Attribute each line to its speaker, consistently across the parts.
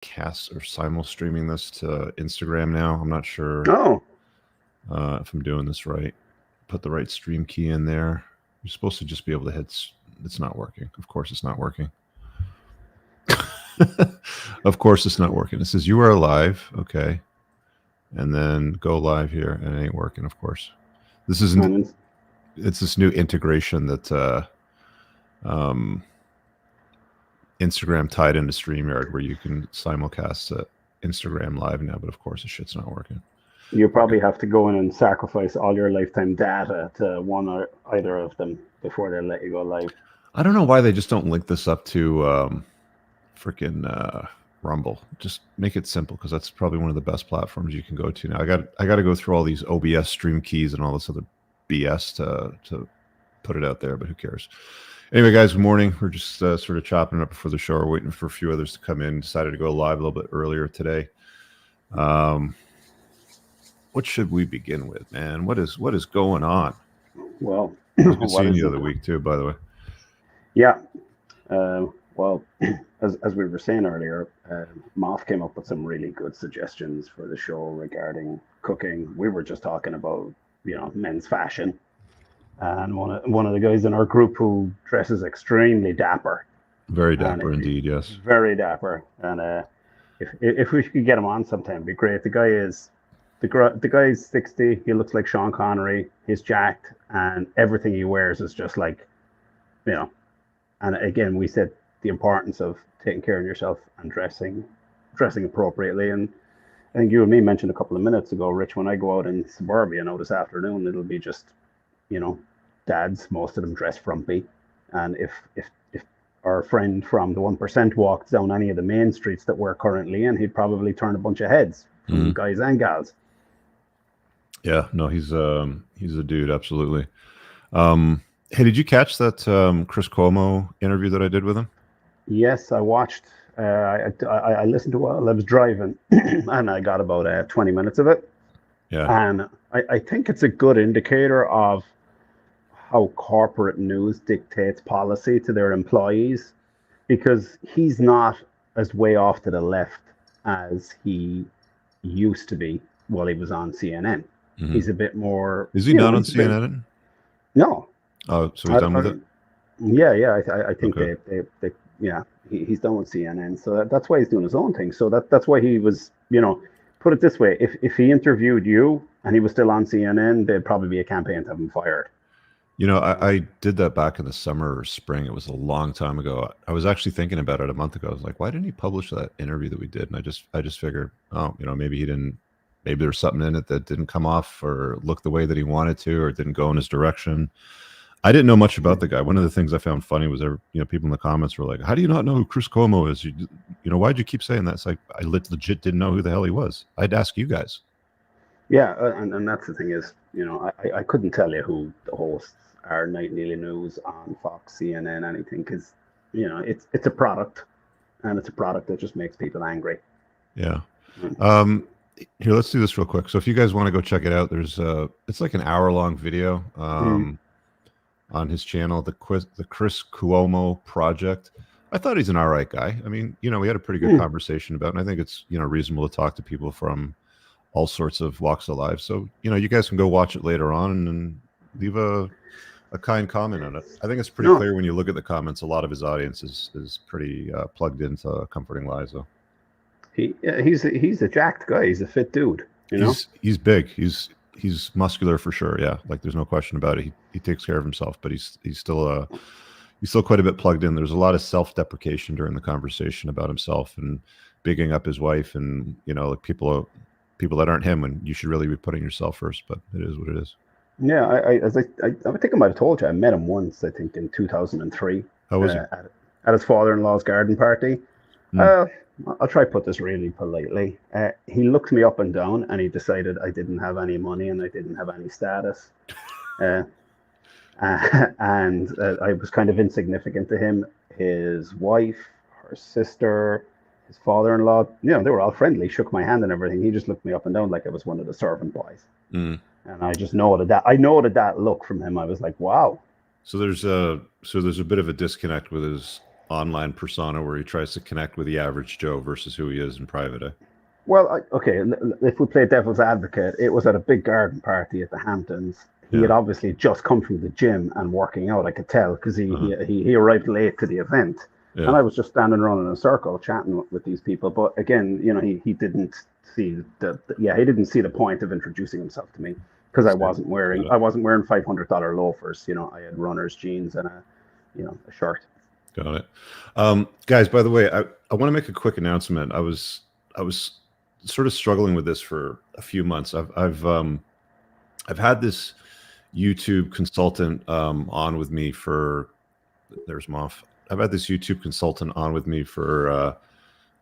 Speaker 1: cast or simul streaming this to Instagram now. I'm not sure
Speaker 2: Oh,
Speaker 1: if I'm doing this right. Put the right stream key in there. You're supposed to just be able to hit. It's not working. Of course, it's not working. Of course, it's not working. It says you are live. Okay. And then go live here, and it ain't working, of course. This isn't. It's this new integration that Instagram tied into StreamYard, where you can simulcast Instagram live now. But of course, the shit's not working.
Speaker 2: You probably have to go in and sacrifice all your lifetime data to one or either of them before they let you go live.
Speaker 1: I don't know why they just don't link this up to freaking Rumble. Just make it simple, because that's probably one of the best platforms you can go to now. I got to go through all these OBS stream keys and all this other BS to put it out there, but who cares? Anyway, guys, good morning. We're just sort of chopping it up before the show. We're waiting for a few others to come in. Decided to go live a little bit earlier today. What should we begin with, man? What is going on?
Speaker 2: Well,
Speaker 1: I've been seeing you the other week too, by the way.
Speaker 2: Yeah. Well, as we were saying earlier, Moff came up with some really good suggestions for the show regarding cooking. We were just talking about, men's fashion, and one of the guys in our group who dresses extremely dapper.
Speaker 1: Very dapper indeed, yes.
Speaker 2: Very dapper. And if we could get him on sometime, it'd be great. The guy is 60. He looks like Sean Connery. He's jacked, and everything he wears is just like, And again, we said the importance of taking care of yourself and dressing appropriately. And I think you and me mentioned a couple of minutes ago, Rich, when I go out in suburbia now this afternoon, it'll be just, dads, most of them dress frumpy. And if our friend from the 1% walked down any of the main streets that we're currently in, he'd probably turn a bunch of heads from guys and gals.
Speaker 1: Yeah, no, he's a dude, absolutely. Hey, did you catch that Chris Cuomo interview that I did with him?
Speaker 2: Yes, I watched. I listened to it while I was driving, and I got about 20 minutes of it.
Speaker 1: Yeah.
Speaker 2: And I think it's a good indicator of how corporate news dictates policy to their employees, because he's not as way off to the left as he used to be while he was on CNN. Mm-hmm. He's a bit more...
Speaker 1: Is he not on CNN?
Speaker 2: No.
Speaker 1: Oh, so he's done with it?
Speaker 2: Yeah. I think okay. they he's done with CNN. So that's why he's doing his own thing. So that's why he was, put it this way. If he interviewed you and he was still on CNN, there'd probably be a campaign to have him fired.
Speaker 1: I did that back in the summer or spring. It was a long time ago. I was actually thinking about it a month ago. I was like, why didn't he publish that interview that we did? And I just figured, maybe there was something in it that didn't come off or look the way that he wanted to, or didn't go in his direction. I didn't know much about the guy. One of the things I found funny was people in the comments were like, how do you not know who Chris Cuomo is? Why'd you keep saying that? It's like, I legit didn't know who the hell he was. I'd ask you guys.
Speaker 2: Yeah. And that's the thing is, I couldn't tell you who the hosts are, Nightly News on Fox, CNN, anything, because, it's a product, and it's a product that just makes people angry.
Speaker 1: Yeah. Here, let's do this real quick. So if you guys want to go check it out, there's it's like an hour-long video on his channel, the Chris Cuomo Project. I thought he's an all right guy. I mean, we had a pretty good conversation about it, and I think it's, reasonable to talk to people from all sorts of walks of life. So, you guys can go watch it later on and leave a kind comment on it. I think it's pretty clear when you look at the comments. A lot of his audience is pretty plugged into Comforting Lies, though.
Speaker 2: He's a jacked guy. He's a fit dude.
Speaker 1: He's big. He's muscular for sure. Yeah, like there's no question about it. He takes care of himself, but he's still quite a bit plugged in. There's a lot of self-deprecation during the conversation about himself and bigging up his wife, and like people that aren't him. And you should really be putting yourself first. But it is what it is.
Speaker 2: Yeah, I think I might have told you. I met him once. I think in 2003.
Speaker 1: How was he?
Speaker 2: At his father-in-law's garden party. I'll try to put this really politely. He looked me up and down, and he decided I didn't have any money and I didn't have any status. And I was kind of insignificant to him. His wife, her sister, his father-in-law, they were all friendly, shook my hand and everything. He just looked me up and down like I was one of the servant boys. And I just noted that look from him. I was like, wow.
Speaker 1: So there's a bit of a disconnect with his online persona where he tries to connect with the average Joe versus who he is in private.
Speaker 2: Well, okay, if we play devil's advocate, it was at a big garden party at the Hamptons. He had obviously just come from the gym and working out. I could tell because he arrived late to the event, and I was just standing around in a circle chatting with these people. But again, he didn't see he didn't see the point of introducing himself to me because I wasn't wearing $500 loafers. I had runners jeans and a shirt.
Speaker 1: Got it. Guys, by the way, I want to make a quick announcement. I was sort of struggling with this for a few months. I've had this YouTube consultant on with me for there's Moff. I've had this YouTube consultant on with me for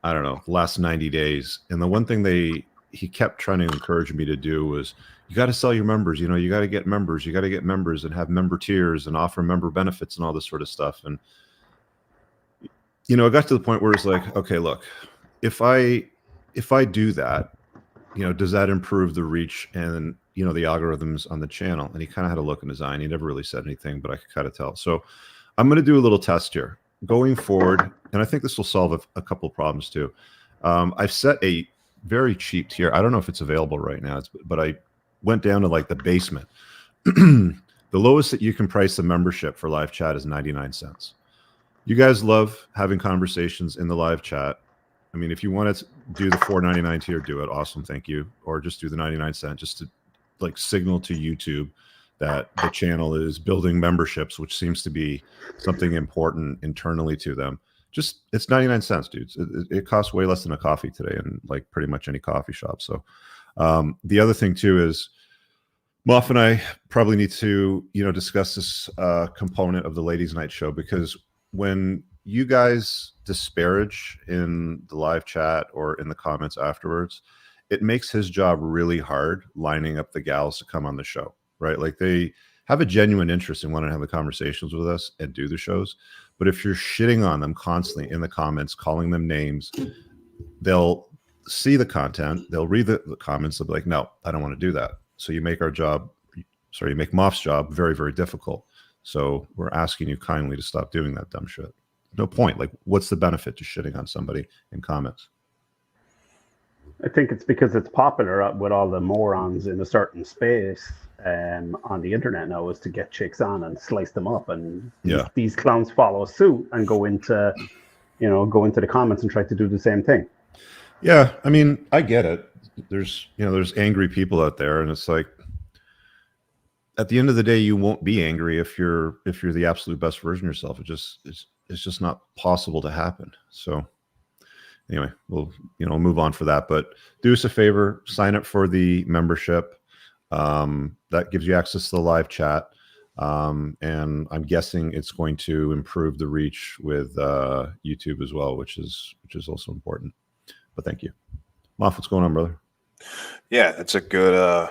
Speaker 1: I don't know, the last 90 days. And the one thing he kept trying to encourage me to do was, you got to sell your members, you got to get members, and have member tiers and offer member benefits and all this sort of stuff. And it got to the point where it's like, okay, look, if I do that, does that improve the reach and the algorithms on the channel? And he kind of had a look in his eye, and he never really said anything, but I could kind of tell. So I'm going to do a little test here going forward, and I think this will solve a couple of problems too. I've set a very cheap tier. I don't know if it's available right now, but I went down to like the basement. The lowest that you can price the membership for live chat is 99 cents. You guys love having conversations in the live chat. I mean, if you want to do the $4.99 tier, do it. Awesome, thank you. Or just do the 99 cent, just to like signal to YouTube that the channel is building memberships, which seems to be something important internally to them. Just it's 99 cents, dudes. It costs way less than a coffee today in like pretty much any coffee shop. So the other thing too is Moff and I probably need to discuss this component of the ladies' night show, because when you guys disparage in the live chat or in the comments afterwards, it makes his job really hard lining up the gals to come on the show, right? Like they have a genuine interest in wanting to have the conversations with us and do the shows. But if you're shitting on them constantly in the comments, calling them names, they'll see the content, they'll read the comments, they'll be like, no, I don't want to do that. So you make you make Moff's job very, very difficult. So we're asking you kindly to stop doing that dumb shit. No point. Like, what's the benefit to shitting on somebody in comments?
Speaker 2: I think it's because it's popular with all the morons in a certain space on the internet now, is to get chicks on and slice them up, and these clowns follow suit and go into the comments and try to do the same thing.
Speaker 1: Yeah, I mean, I get it. There's angry people out there, and it's like, at the end of the day, you won't be angry if you're the absolute best version of yourself. It's just not possible to happen. So anyway, we'll move on for that. But do us a favor, sign up for the membership. That gives you access to the live chat. And I'm guessing it's going to improve the reach with YouTube as well, which is also important. But thank you. Moff, what's going on, brother?
Speaker 3: Yeah, that's a good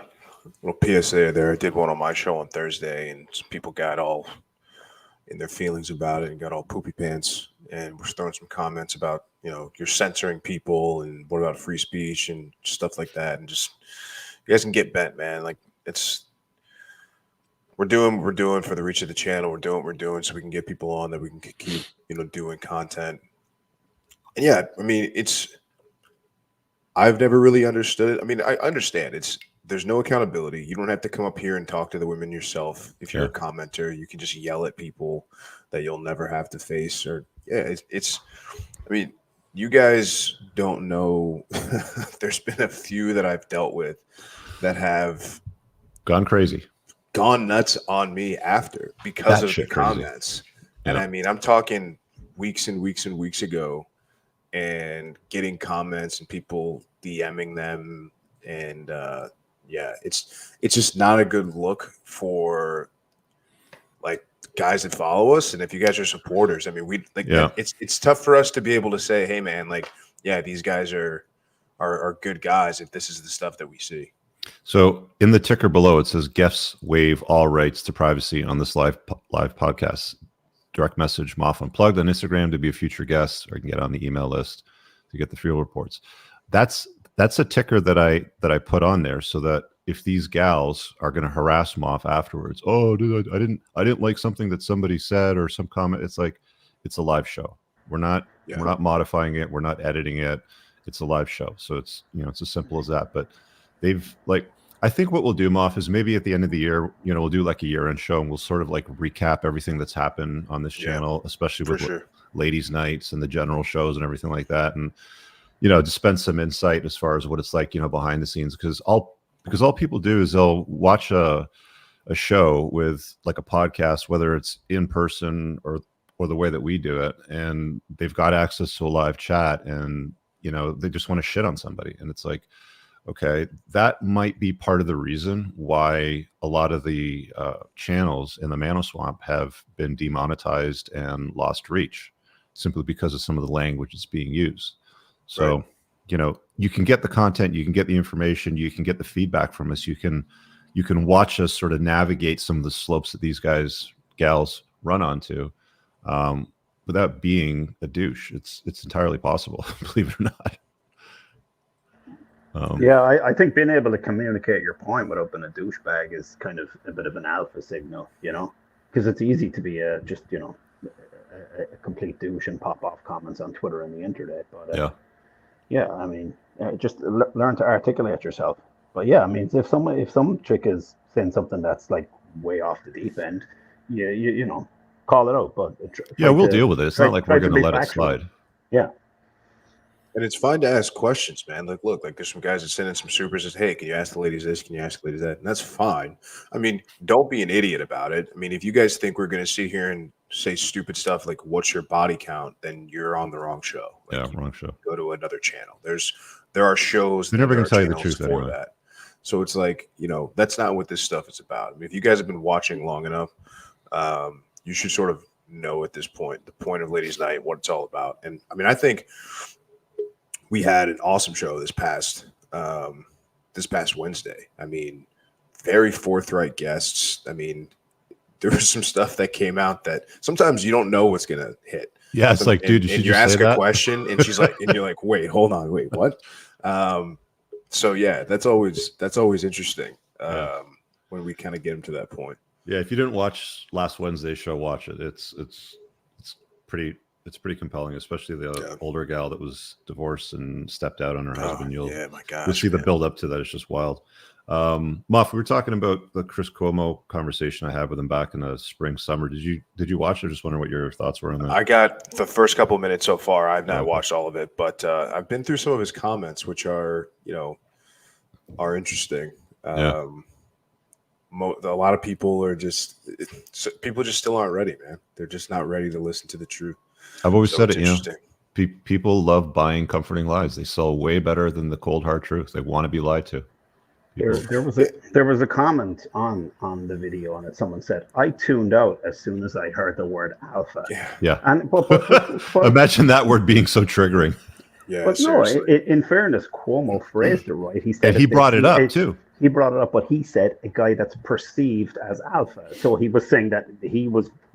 Speaker 3: little PSA there. I did one on my show on Thursday, and people got all in their feelings about it and got all poopy pants, and we're throwing some comments about, you're censoring people, and what about free speech and stuff like that. And just, you guys can get bent, man. Like, we're doing for the reach of the channel. We're doing what we're doing so we can get people on, that we can keep, doing content. And yeah, I mean, I've never really understood it. I mean, I understand there's no accountability. You don't have to come up here and talk to the women yourself. If you're a commenter, you can just yell at people that you'll never have to face. Or I mean, you guys don't know. There's been a few that I've dealt with that have
Speaker 1: gone
Speaker 3: nuts on me after because of the comments. Yeah. And I mean, I'm talking weeks and weeks and weeks ago, and getting comments and people DMing them, and it's just not a good look for like guys that follow us. And if you guys are supporters, I mean, it's tough for us to be able to say, hey man, like, yeah, these guys are good guys if this is the stuff that we see. So
Speaker 1: in the ticker below, it says guests waive all rights to privacy on this live podcast. Direct message Moff Unplugged on Instagram to be a future guest, or you can get on the email list to get the field reports. That's a ticker that I put on there so that if these gals are going to harass Moff afterwards, oh, dude, I didn't like something that somebody said or some comment. It's like, it's a live show. We're not modifying it. We're not editing it. It's a live show. So it's, it's as simple as that. But they've I think what we'll do, Moff, is maybe at the end of the year, we'll do like a year-end show, and we'll sort of recap everything that's happened on this channel, especially with ladies' nights and the general shows and everything like that. And, dispense some insight as far as what it's like, behind the scenes, because all people do is they'll watch a show with a podcast, whether it's in person or the way that we do it, and they've got access to a live chat, and they just want to shit on somebody. And it's like, okay, that might be part of the reason why a lot of the channels in the Mano Swamp have been demonetized and lost reach, simply because of some of the language that's being used. So, you can get the content, you can get the information, you can get the feedback from us, you can watch us sort of navigate some of the slopes that these gals run onto, without being a douche. It's entirely possible, believe it or not.
Speaker 2: I think being able to communicate your point without being a douchebag is kind of a bit of an alpha signal, because it's easy to be a complete douche and pop off comments on Twitter and the internet. But I mean, just learn to articulate yourself. But yeah, I mean, if some chick is saying something that's way off the deep end, you call it out. But
Speaker 1: we'll deal with it. It's not like we're going to let it slide.
Speaker 2: Yeah.
Speaker 3: And it's fine to ask questions, man. Look, there's some guys that send in some supers that says, hey, can you ask the ladies this? Can you ask the ladies that? And that's fine. I mean, don't be an idiot about it. I mean, if you guys think we're going to sit here and say stupid stuff like, what's your body count? Then you're on the wrong show.
Speaker 1: Wrong show.
Speaker 3: Go to another channel. There are shows.
Speaker 1: They're never going to tell you the truth
Speaker 3: for that. So it's that's not what this stuff is about. I mean, if you guys have been watching long enough, you should sort of know at this point, the point of Ladies Night, what it's all about. And I mean, I think we had an awesome show this past Wednesday. I mean, very forthright guests. I mean, there was some stuff that came out that sometimes you don't know what's gonna hit.
Speaker 1: Yeah, it's dude,
Speaker 3: you ask a question, and she's like, and you're like, wait, hold on, wait, what? So yeah, that's always interesting when we kind of get them to that point.
Speaker 1: Yeah, if you didn't watch last Wednesday's show, watch it. It's pretty compelling, especially the older gal that was divorced and stepped out on her husband.
Speaker 3: My gosh,
Speaker 1: you'll see the build up to that. It's just wild. Muff, we were talking about the Chris Cuomo conversation I had with him back in the spring, summer. Did you watch it? Just wondering what your thoughts were on that.
Speaker 3: I got the first couple minutes so far. I've not watched all of it, but I've been through some of his comments, which are interesting. A lot of people are just still aren't ready, man. They're just not ready to listen to the truth.
Speaker 1: I've always said it, people love buying comforting lies. They sell way better than the cold hard truth. They want to be lied to.
Speaker 2: There was a comment on the video, and someone said, "I tuned out as soon as I heard the word alpha."
Speaker 1: Yeah.
Speaker 2: And but
Speaker 1: imagine that word being so triggering.
Speaker 3: Yeah,
Speaker 2: but seriously. No. In fairness, Cuomo phrased it right. He said,
Speaker 1: and he brought it up too.
Speaker 2: He brought it up, but he said a guy that's perceived as alpha. So he was saying that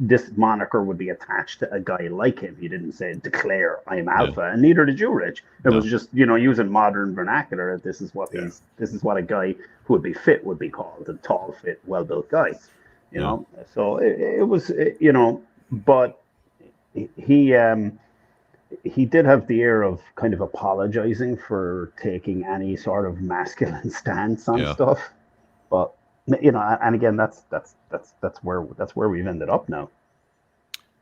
Speaker 2: this moniker would be attached to a guy like him. He didn't say declare I'm alpha, and neither did you, Rich. It was just using modern vernacular. This is what a guy who would be fit would be called, a tall, fit, well built guy. You know. So it was but he did have the air of kind of apologizing for taking any sort of masculine stance on stuff, but and again, that's where we've ended up now.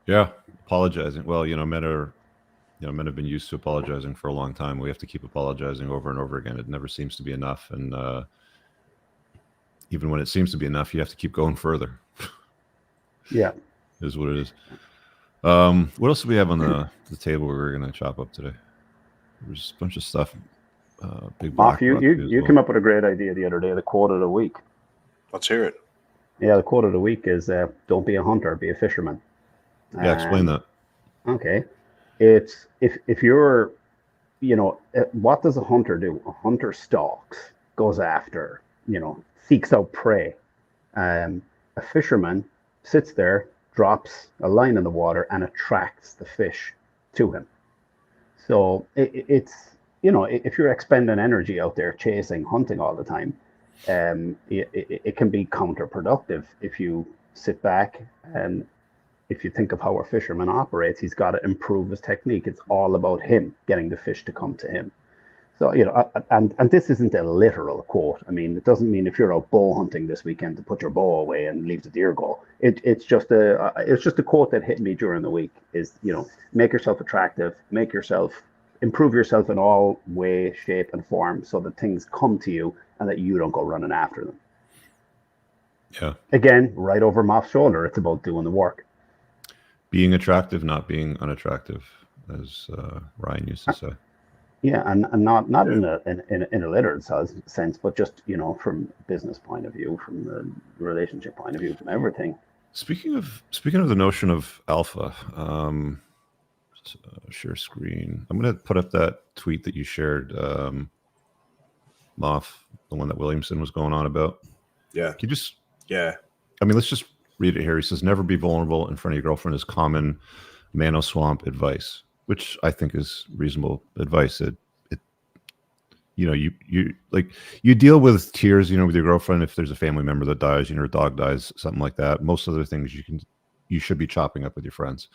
Speaker 1: Yeah, apologizing. Well, men have been used to apologizing for a long time. We have to keep apologizing over and over again. It never seems to be enough, and even when it seems to be enough, you have to keep going further.
Speaker 2: Yeah,
Speaker 1: is what it is. What else do we have on the table we're going to chop up today? There's a bunch of stuff. Big Moff,
Speaker 2: you came up with a great idea the other day, the quote of the week.
Speaker 3: Let's hear it.
Speaker 2: Yeah, the quote of the week is, don't be a hunter, be a fisherman.
Speaker 1: Yeah, explain that.
Speaker 2: Okay. It's, if you're, what does a hunter do? A hunter stalks, goes after, seeks out prey. A fisherman sits there, drops a line in the water and attracts the fish to him. So it's if you're expending energy out there chasing, hunting all the time, it can be counterproductive if you sit back and if you think of how a fisherman operates, he's got to improve his technique. It's all about him getting the fish to come to him. So, and this isn't a literal quote. I mean, it doesn't mean if you're out bow hunting this weekend to put your bow away and leave the deer go. It's just a quote that hit me during the week. Is, make yourself attractive, improve yourself in all way, shape, and form, so that things come to you and that you don't go running after them.
Speaker 1: Yeah.
Speaker 2: Again, right over Moff's shoulder. It's about doing the work.
Speaker 1: Being attractive, not being unattractive, as Ryan used to say.
Speaker 2: Yeah, and not in a literal sense, but just from business point of view, from the relationship point of view, from everything.
Speaker 1: Speaking of the notion of alpha, share screen. I'm going to put up that tweet that you shared, Moff, the one that Williamson was going on about.
Speaker 3: Yeah.
Speaker 1: Can you just?
Speaker 3: Yeah.
Speaker 1: I mean, let's just read it here. He says, "Never be vulnerable in front of your girlfriend is common Mano Swamp advice," which I think is reasonable advice. You deal with tears, with your girlfriend if there's a family member that dies, a dog dies, something like that. Most other things you should be chopping up with your friends.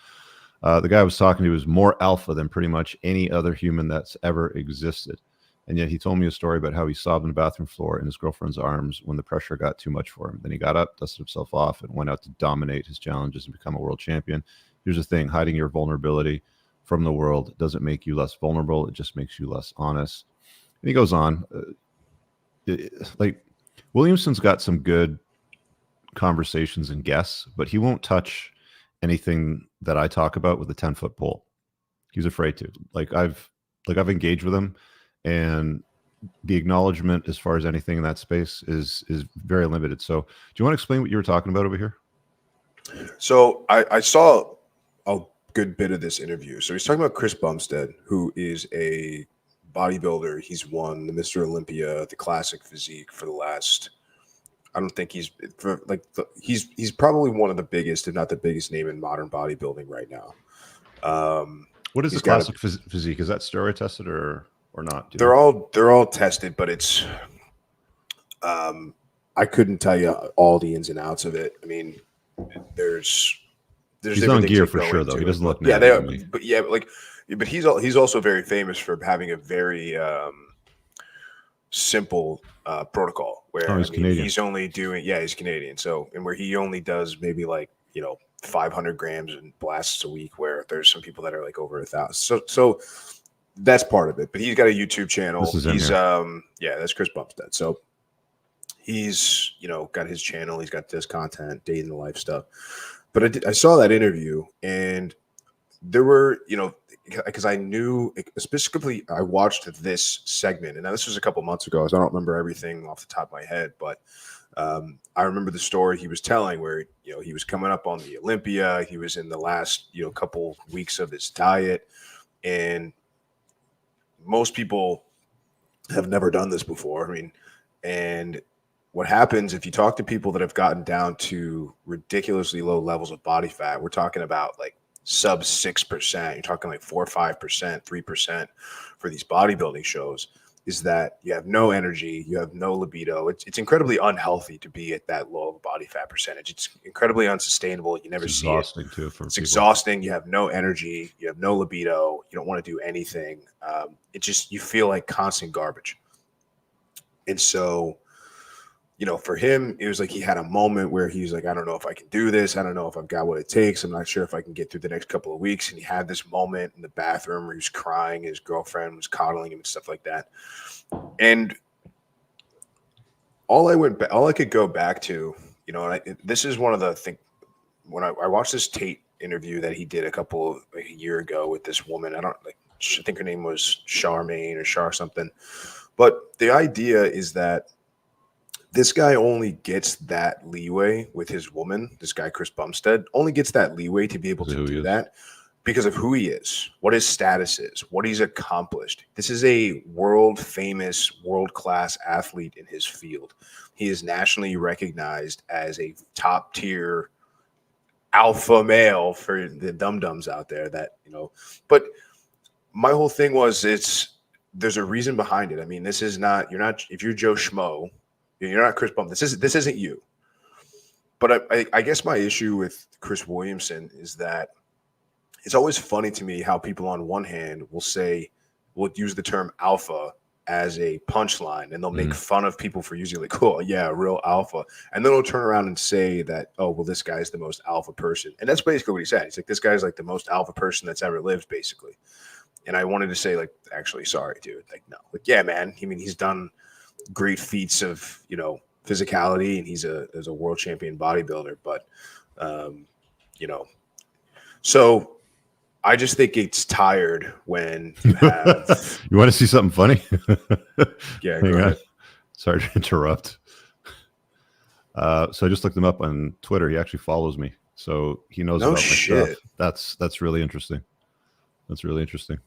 Speaker 1: The guy I was talking to was more alpha than pretty much any other human that's ever existed. And yet he told me a story about how he sobbed on the bathroom floor in his girlfriend's arms when the pressure got too much for him. Then he got up, dusted himself off, and went out to dominate his challenges and become a world champion. Here's the thing: hiding your vulnerability from the world doesn't make you less vulnerable. It just makes you less honest. And he goes on, Williamson's got some good conversations and guests, but he won't touch anything that I talk about with a 10-foot pole. He's afraid to. I've engaged with him, and the acknowledgement as far as anything in that space is very limited. So do you want to explain what you were talking about over here?
Speaker 3: So I saw a good bit of this interview. So he's talking about Chris Bumstead, who is a bodybuilder. He's won the Mr. Olympia, the classic physique for the last, I don't think he's probably one of the biggest, if not the biggest name in modern bodybuilding right now.
Speaker 1: What is the classic physique? Is that steroid tested or not?
Speaker 3: They're all tested, but it's I couldn't tell you all the ins and outs of it. I mean, there's
Speaker 1: he's on gear for sure, though. He doesn't look
Speaker 3: yeah, they are, but he's also very famous for having a very simple protocol where he's only doing he's Canadian, so and where he only does maybe 500 grams and blasts a week, where there's some people that are over 1,000. So that's part of it. But he's got a YouTube channel. He's that's Chris Bumstead. So he's got his channel. He's got this content, day in the life stuff. But I saw that interview, and there were because I knew specifically, I watched this segment, and now this was a couple months ago, so I don't remember everything off the top of my head, but I remember the story he was telling where he was coming up on the Olympia. He was in the last couple weeks of his diet, and most people have never done this before. I mean, and what happens if you talk to people that have gotten down to ridiculously low levels of body fat? We're talking about sub 6%. You're talking 4 or 5%, 3% for these bodybuilding shows. Is that you have no energy, you have no libido. It's incredibly unhealthy to be at that low body fat percentage. It's incredibly unsustainable. You never see it. It's exhausting. You have no energy. You have no libido. You don't want to do anything. You feel like constant garbage. And so, for him, it was he had a moment where he was I don't know if I can do this. I don't know if I've got what it takes. I'm not sure if I can get through the next couple of weeks. And he had this moment in the bathroom where he was crying. His girlfriend was coddling him and stuff like that. And all I could go back to, this is one of the things when I watched this Tate interview that he did a year ago with this woman. I think her name was Charmaine or Char something. But the idea is that this guy only gets that leeway with his woman. This guy, Chris Bumstead, only gets that leeway to be able to do that because of who he is, what his status is, what he's accomplished. This is a world-famous, world-class athlete in his field. He is nationally recognized as a top-tier alpha male for the dum-dums out there But my whole thing was there's a reason behind it. I mean, if you're Joe Schmo, you're not Chris Bumstead. This isn't you. But I guess my issue with Chris Williamson is that it's always funny to me how people on one hand will use the term alpha as a punchline, and they'll make fun of people for using like, oh yeah, real alpha, and then they'll turn around and say that, oh well, this guy's the most alpha person, and that's basically what he said. He's like, this guy's like the most alpha person that's ever lived, basically. And I wanted to say, like, actually, sorry, dude, like, no, like, yeah, man. I mean, he's done great feats of, you know, physicality, and he's a world champion bodybuilder, but you know, so I just think it's tired when you have.
Speaker 1: You want to see something funny?
Speaker 3: Yeah, go ahead.
Speaker 1: Sorry to interrupt. So I just looked him up on Twitter. He actually follows me, so he knows about my stuff. That's really interesting. That's really interesting.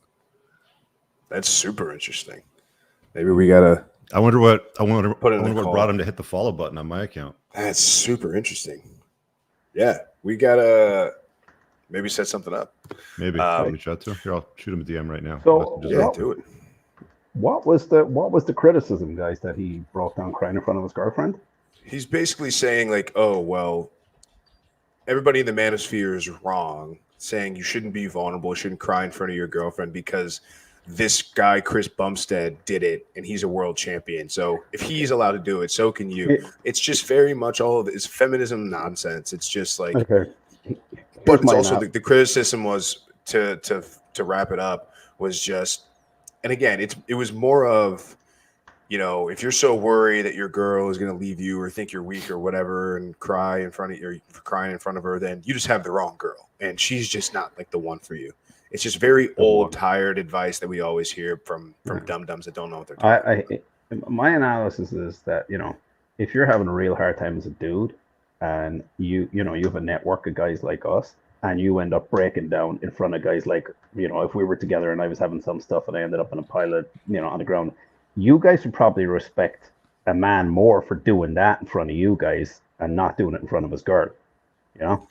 Speaker 3: That's super interesting. Maybe we gotta.
Speaker 1: I wonder what brought him to hit the follow button on my account.
Speaker 3: That's super interesting. Yeah, we gotta. Maybe set something up.
Speaker 1: Maybe reach out to him. Here, I'll shoot him a DM right now.
Speaker 2: So
Speaker 3: do it.
Speaker 2: What was the criticism, guys, that he broke down crying in front of his girlfriend?
Speaker 3: He's basically saying like, oh well, everybody in the manosphere is wrong, saying you shouldn't be vulnerable, shouldn't cry in front of your girlfriend because this guy Chris Bumstead did it and he's a world champion. So if he's allowed to do it, so can you. It's just very much all of it is feminism nonsense. It's just like.
Speaker 2: Okay.
Speaker 3: But it's also the criticism was to wrap it up was just, and again, it was more of, you know, if you're so worried that your girl is going to leave you or think you're weak or whatever and cry in front of you, or crying in front of her, then you just have the wrong girl and she's just not like the one for you. It's just very old, tired advice that we always hear from dum-dums that don't know what they're talking about.
Speaker 2: My analysis is that, you know, if you're having a real hard time as a dude, and you have a network of guys like us, and you end up breaking down in front of guys like, you know, if we were together and I was having some stuff and I ended up in a pile of, you know, on the ground, you guys would probably respect a man more for doing that in front of you guys and not doing it in front of his girl. You know,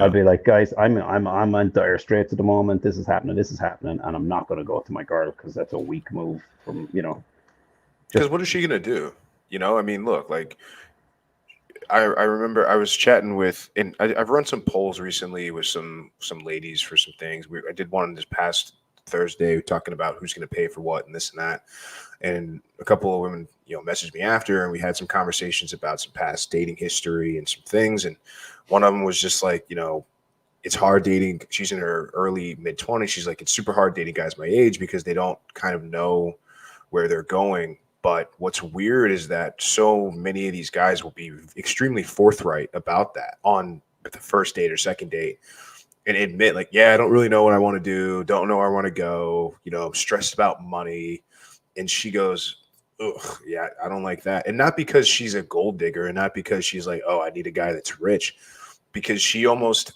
Speaker 2: I'd be like, guys, I'm in dire straits at the moment. This is happening, and I'm not going to go to my girl because that's a weak move from, you know.
Speaker 3: Because what is she going to do? You know, I mean, look, like. I remember I was chatting with, and I've run some polls recently with some ladies for some things. I did one this past Thursday talking about who's going to pay for what and this and that. And a couple of women, you know, messaged me after, and we had some conversations about some past dating history and some things. And one of them was just like, you know, it's hard dating. She's in her early mid-20s. She's like, it's super hard dating guys my age because they don't kind of know where they're going. But what's weird is that so many of these guys will be extremely forthright about that on the first date or second date and admit like, yeah, I don't really know what I want to do. Don't know where I want to go. You know, I'm stressed about money. And she goes, ugh, yeah, I don't like that. And not because she's a gold digger and not because she's like, oh, I need a guy that's rich, because she almost,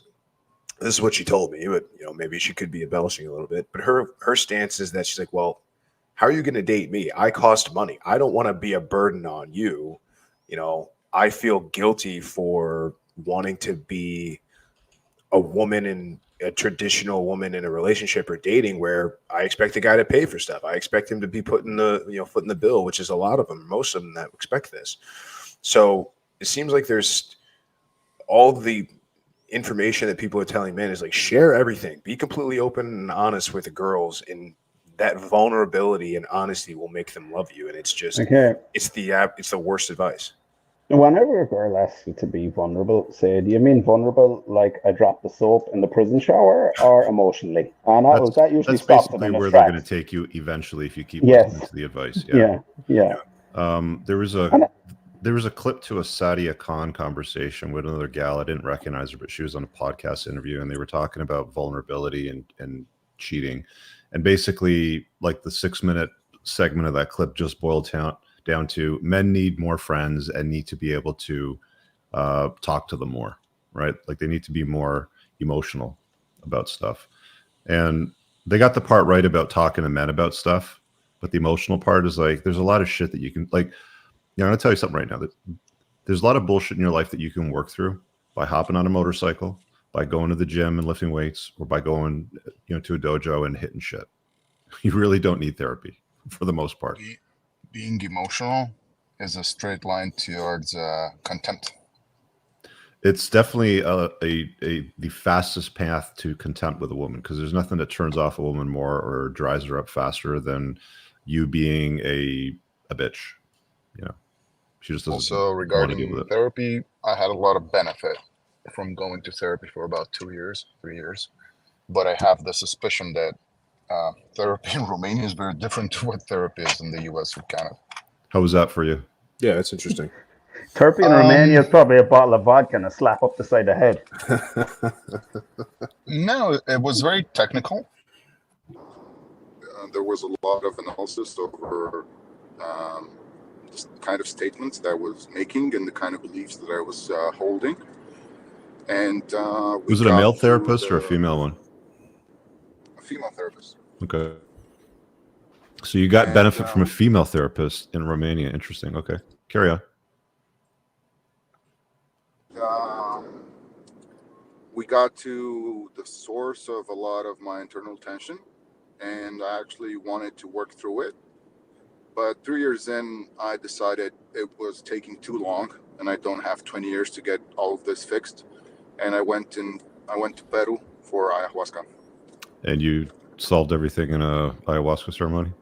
Speaker 3: this is what she told me, but, you know, maybe she could be embellishing a little bit, but her stance is that she's like, well, how are you going to date me? I cost money. I don't want to be a burden on you. You know, I feel guilty for wanting to be a woman in a traditional woman in a relationship or dating where I expect the guy to pay for stuff. I expect him to be putting the, you know, foot in the bill, which is a lot of them, most of them that expect this. So it seems like there's all the information that people are telling men is like, share everything, be completely open and honest with the girls, and that vulnerability and honesty will make them love you. And it's just, it's the worst advice.
Speaker 2: Whenever a girl asks you to be vulnerable, say, do you mean vulnerable like I dropped the soap in the prison shower, or emotionally? And that usually stops them in
Speaker 1: where
Speaker 2: their
Speaker 1: they're
Speaker 2: tracks.
Speaker 1: going to take you eventually if you keep listening to the advice.
Speaker 2: Yeah.
Speaker 1: There was a clip to a Sadia Khan conversation with another gal. I didn't recognize her, but she was on a podcast interview, and they were talking about vulnerability and cheating. And basically, like, the 6-minute segment of that clip just boiled down to men need more friends and need to be able to talk to them more, right? Like, they need to be more emotional about stuff. And they got the part right about talking to men about stuff, but the emotional part is like, there's a lot of shit that you can, like, you know, I'm gonna tell you something right now, that there's a lot of bullshit in your life that you can work through by hopping on a motorcycle, by going to the gym and lifting weights, or by going, you know, to a dojo and hitting shit. You really don't need therapy for the most part.
Speaker 4: Being emotional is a straight line towards contempt.
Speaker 1: it's definitely the fastest path to content with a woman, because there's nothing that turns off a woman more or dries her up faster than you being a bitch. She just doesn't
Speaker 4: Also,
Speaker 1: want to deal with
Speaker 4: regarding
Speaker 1: it.
Speaker 4: therapy, I had a lot of benefit from going to therapy for about 2 years, 3 years. But I have the suspicion that therapy in Romania is very different to what therapy is in the US.
Speaker 1: How was that for you?
Speaker 3: Yeah, that's interesting.
Speaker 2: Therapy in Romania is probably a bottle of vodka and a slap up the side of the head.
Speaker 4: No, it was very technical. There was a lot of analysis over the kind of statements that I was making and the kind of beliefs that I was holding. And
Speaker 1: was it a male therapist or a female one?
Speaker 4: A female therapist.
Speaker 1: Okay. So you got benefit from a female therapist in Romania. Interesting. Okay. Carry on.
Speaker 4: We got to the source of a lot of my internal tension, and I actually wanted to work through it. But 3 years in, I decided it was taking too long, and I don't have 20 years to get all of this fixed. And I went to Peru for ayahuasca.
Speaker 1: And you solved everything in a ayahuasca ceremony?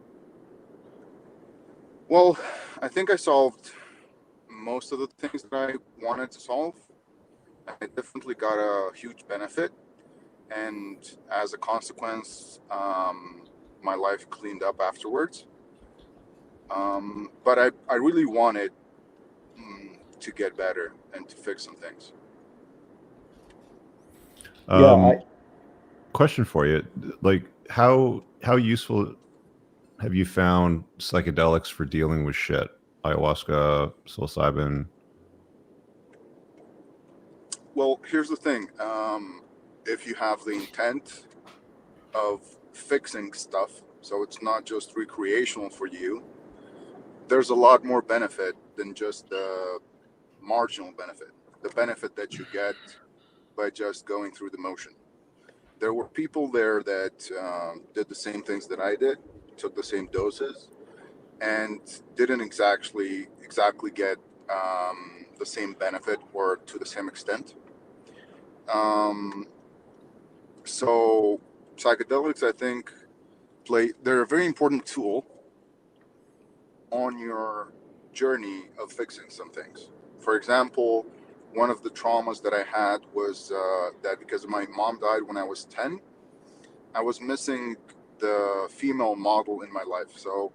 Speaker 4: Well, I think I solved most of the things that I wanted to solve. I definitely got a huge benefit, and as a consequence, my life cleaned up afterwards. But I really wanted to get better and to fix some things.
Speaker 1: Question for you: like, how useful have you found psychedelics for dealing with shit? Ayahuasca, psilocybin.
Speaker 4: Well, here's the thing. If you have the intent of fixing stuff, so it's not just recreational for you, there's a lot more benefit than just the marginal benefit. The benefit that you get by just going through the motion. There were people there that did the same things that I did, took the same doses, and didn't exactly get the same benefit or to the same extent. So psychedelics, I think, they're a very important tool on your journey of fixing some things. For example, one of the traumas that I had was that because my mom died when I was 10, I was missing the female model in my life. So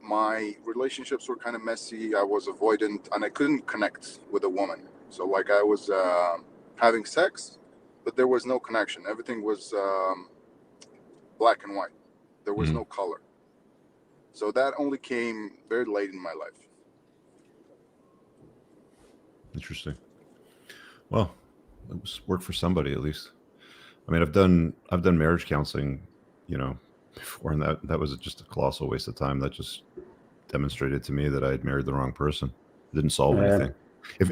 Speaker 4: my relationships were kind of messy. I was avoidant, and I couldn't connect with a woman. So like I was having sex, but there was no connection. Everything was black and white. There was no color. So that only came very late in my life.
Speaker 1: Interesting. Well, it was work for somebody at least. I mean, I've done marriage counseling, before, and that was just a colossal waste of time. That just demonstrated to me that I had married the wrong person. It didn't solve anything.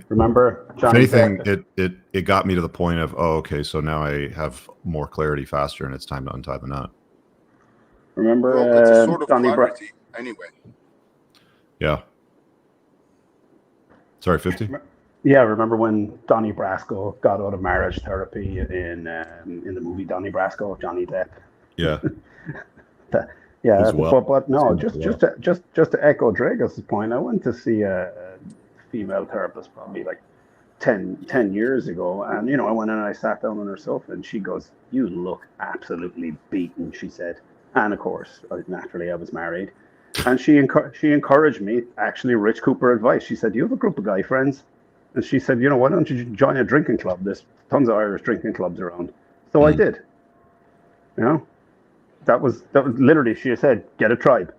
Speaker 2: Remember,
Speaker 1: if anything, it got me to the point of, okay, so now I have more clarity faster, and it's time to untie the knot.
Speaker 2: Remember,
Speaker 4: it's a sort of clarity anyway.
Speaker 1: Yeah. Sorry, 50?
Speaker 2: Yeah, remember when Donnie Brasco got out of marriage therapy in the movie Donnie Brasco, Johnny Depp?
Speaker 1: Yeah.
Speaker 2: But no, just to echo Dragus' point, I went to see a female therapist probably like 10 years ago, and I went in and I sat down on her sofa, and she goes, "You look absolutely beaten," she said. And of course, naturally, I was married, and she encouraged me. Actually, Rich Cooper advice. She said, "You have a group of guy friends," and she said, "Why don't you join a drinking club? There's tons of Irish drinking clubs around." So I did. That was literally, she said, "Get a tribe."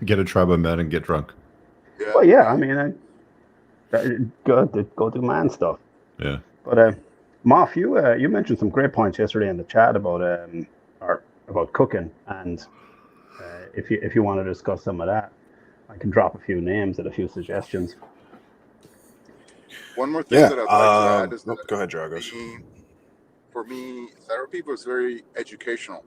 Speaker 1: Get a tribe of men and get drunk.
Speaker 2: Yeah. Well, yeah, I mean, go do man stuff.
Speaker 1: Yeah.
Speaker 2: But Moff, you mentioned some great points yesterday in the chat about cooking, and if you want to discuss some of that, I can drop a few names and a few suggestions.
Speaker 4: One more thing that I'd like to add is
Speaker 3: that go ahead, Dragos.
Speaker 4: For me, therapy was very educational.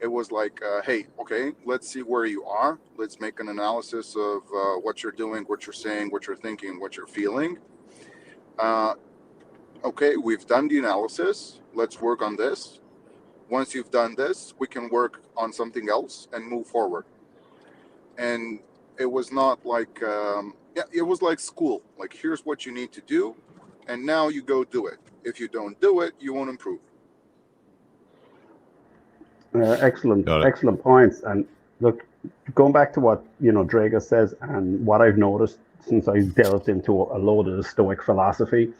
Speaker 4: It was like, hey, okay, let's see where you are. Let's make an analysis of what you're doing, what you're saying, what you're thinking, what you're feeling. okay, we've done the analysis. Let's work on this. Once you've done this, we can work on something else and move forward. And it was not like, it was like school. Like, here's what you need to do, and now you go do it. If you don't do it, you won't improve.
Speaker 2: Excellent points. And look, going back to what Draga says, and what I've noticed since I delved into a load of the Stoic philosophy,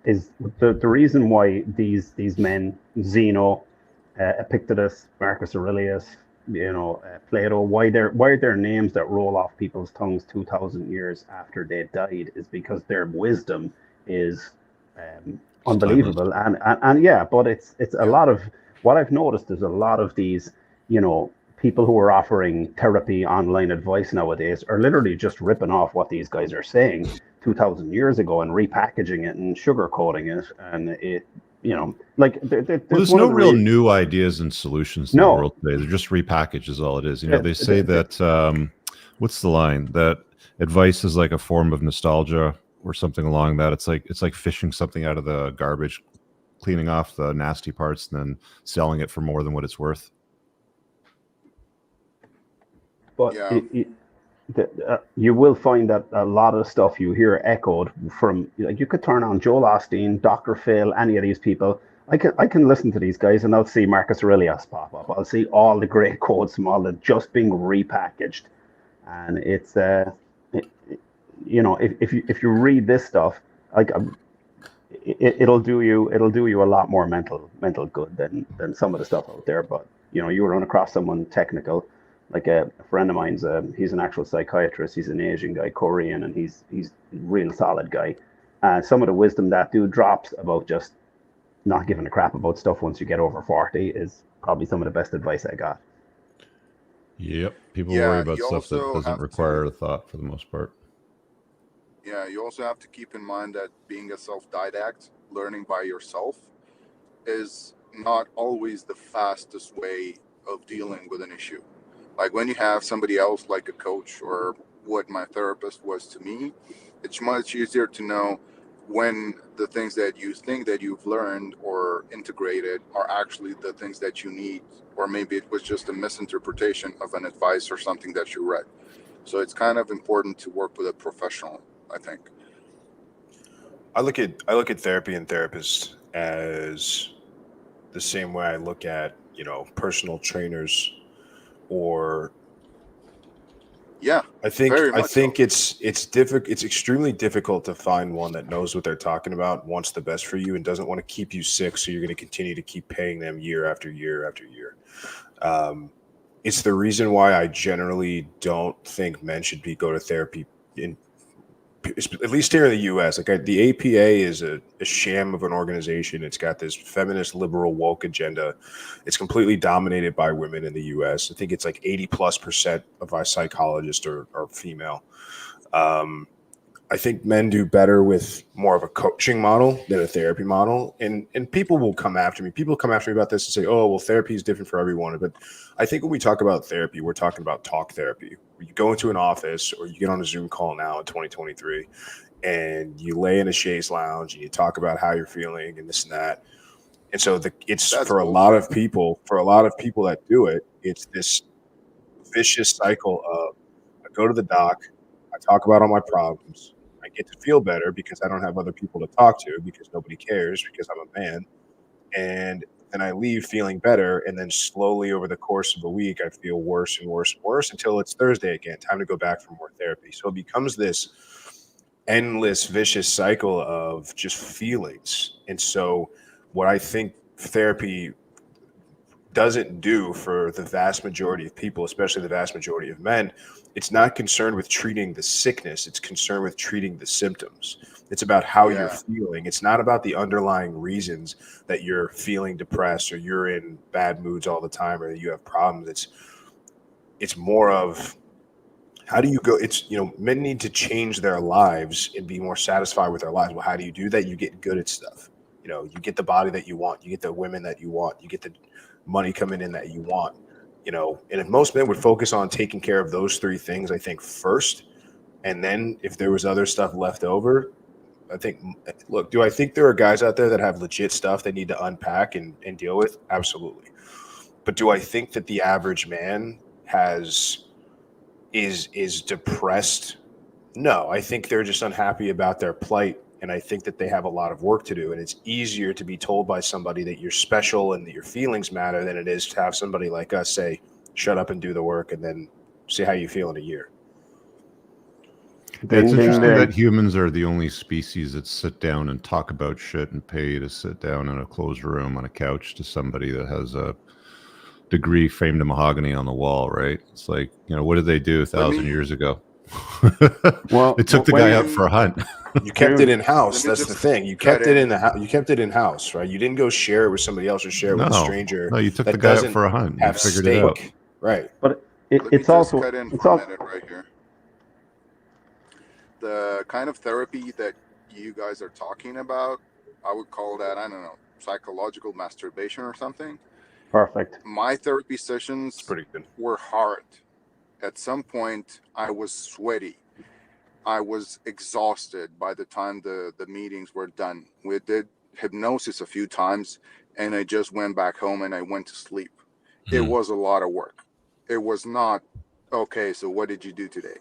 Speaker 2: is the reason why these men, Zeno, Epictetus, Marcus Aurelius, Plato, why they're names that roll off people's tongues 2,000 years after they died, is because their wisdom is unbelievable. And yeah, but it's a lot of what I've noticed is a lot of these, people who are offering therapy online advice nowadays are literally just ripping off what these guys are saying 2,000 years ago and repackaging it and sugarcoating it. And it, like
Speaker 1: there's no real new ideas and solutions in the world today. They're just repackaged is all it is. They say that, what's the line? That advice is like a form of nostalgia or something along that. It's like fishing something out of the garbage, cleaning off the nasty parts and then selling it for more than what it's worth.
Speaker 2: But you will find that a lot of stuff you hear echoed from, like, you could turn on Joel Osteen, Dr. Phil, any of these people. I can listen to these guys and I'll see Marcus Aurelius pop up. I'll see all the great quotes from all the just being repackaged. And it's if you read this stuff, like, it'll do you a lot more mental good than some of the stuff out there. But you run across someone technical, like a friend of mine's, he's an actual psychiatrist. He's an Asian guy, Korean, and he's a real solid guy. Some of the wisdom that dude drops about just not giving a crap about stuff once you get over 40 is probably some of the best advice I got.
Speaker 1: Yep, people worry about stuff that doesn't require a thought for the most part.
Speaker 4: Yeah, you also have to keep in mind that being a self-didact, learning by yourself, is not always the fastest way of dealing with an issue. Like, when you have somebody else, like a coach or what my therapist was to me, it's much easier to know when the things that you think that you've learned or integrated are actually the things that you need, or maybe it was just a misinterpretation of an advice or something that you read. So it's kind of important to work with a professional, I think.
Speaker 3: I look at therapy and therapists as the same way I look at, personal trainers. Or I think it's difficult. It's extremely difficult to find one that knows what they're talking about, wants the best for you, and doesn't want to keep you sick. So you're going to continue to keep paying them year after year after year. It's the reason why I generally don't think men should go to therapy at least here in the U.S. Like, the APA is a sham of an organization. It's got this feminist, liberal, woke agenda. It's completely dominated by women in the U.S. I think it's like 80+% of our psychologists are female. I think men do better with more of a coaching model than a therapy model. And people will come after me. People come after me about this and say, oh, well, therapy is different for everyone. But I think when we talk about therapy, we're talking about talk therapy. You go into an office or you get on a Zoom call now in 2023 and you lay in a chaise lounge and you talk about how you're feeling and this and that. And so for a lot of people that do it, it's this vicious cycle of, I go to the doc, I talk about all my problems, I get to feel better because I don't have other people to talk to because nobody cares because I'm a man. And then I leave feeling better. And then slowly over the course of a week, I feel worse and worse and worse until it's Thursday again, time to go back for more therapy. So it becomes this endless vicious cycle of just feelings. And so what I think therapy doesn't do for the vast majority of people, especially the vast majority of men, it's not concerned with treating the sickness. It's concerned with treating the symptoms. It's about how you're feeling. It's not about the underlying reasons that you're feeling depressed or you're in bad moods all the time or that you have problems. It's more of, how do you go? Men need to change their lives and be more satisfied with their lives. Well, how do you do that? You get good at stuff. You get the body that you want. You get the women that you want. You get the money coming in that you want. And if most men would focus on taking care of those three things, I think, first, and then if there was other stuff left over, I think, look, do I think there are guys out there that have legit stuff they need to unpack and deal with? Absolutely. But do I think that the average man is depressed? No, I think they're just unhappy about their plight. And I think that they have a lot of work to do. And it's easier to be told by somebody that you're special and that your feelings matter than it is to have somebody like us say, shut up and do the work and then see how you feel in a year.
Speaker 1: It's interesting that humans are the only species that sit down and talk about shit and pay to sit down in a closed room on a couch to somebody that has a degree framed in mahogany on the wall, right? It's like, what did they do 1,000 years ago? Well, they took the guy out for a hunt.
Speaker 3: You kept it in house. That's the thing. You kept it in the house. You kept it in house, right? You didn't go share it with somebody else or share it with a stranger.
Speaker 1: No, you took the guy out for a hunt. You figured it out,
Speaker 3: right?
Speaker 2: But it's also
Speaker 4: cut in for a minute right here. The kind of therapy that you guys are talking about, I would call that, I don't know, psychological masturbation or something.
Speaker 2: Perfect.
Speaker 4: My therapy sessions were hard. At some point, I was sweaty. I was exhausted by the time the meetings were done. We did hypnosis a few times, and I just went back home and I went to sleep. It was a lot of work. It was not, okay, so what did you do today?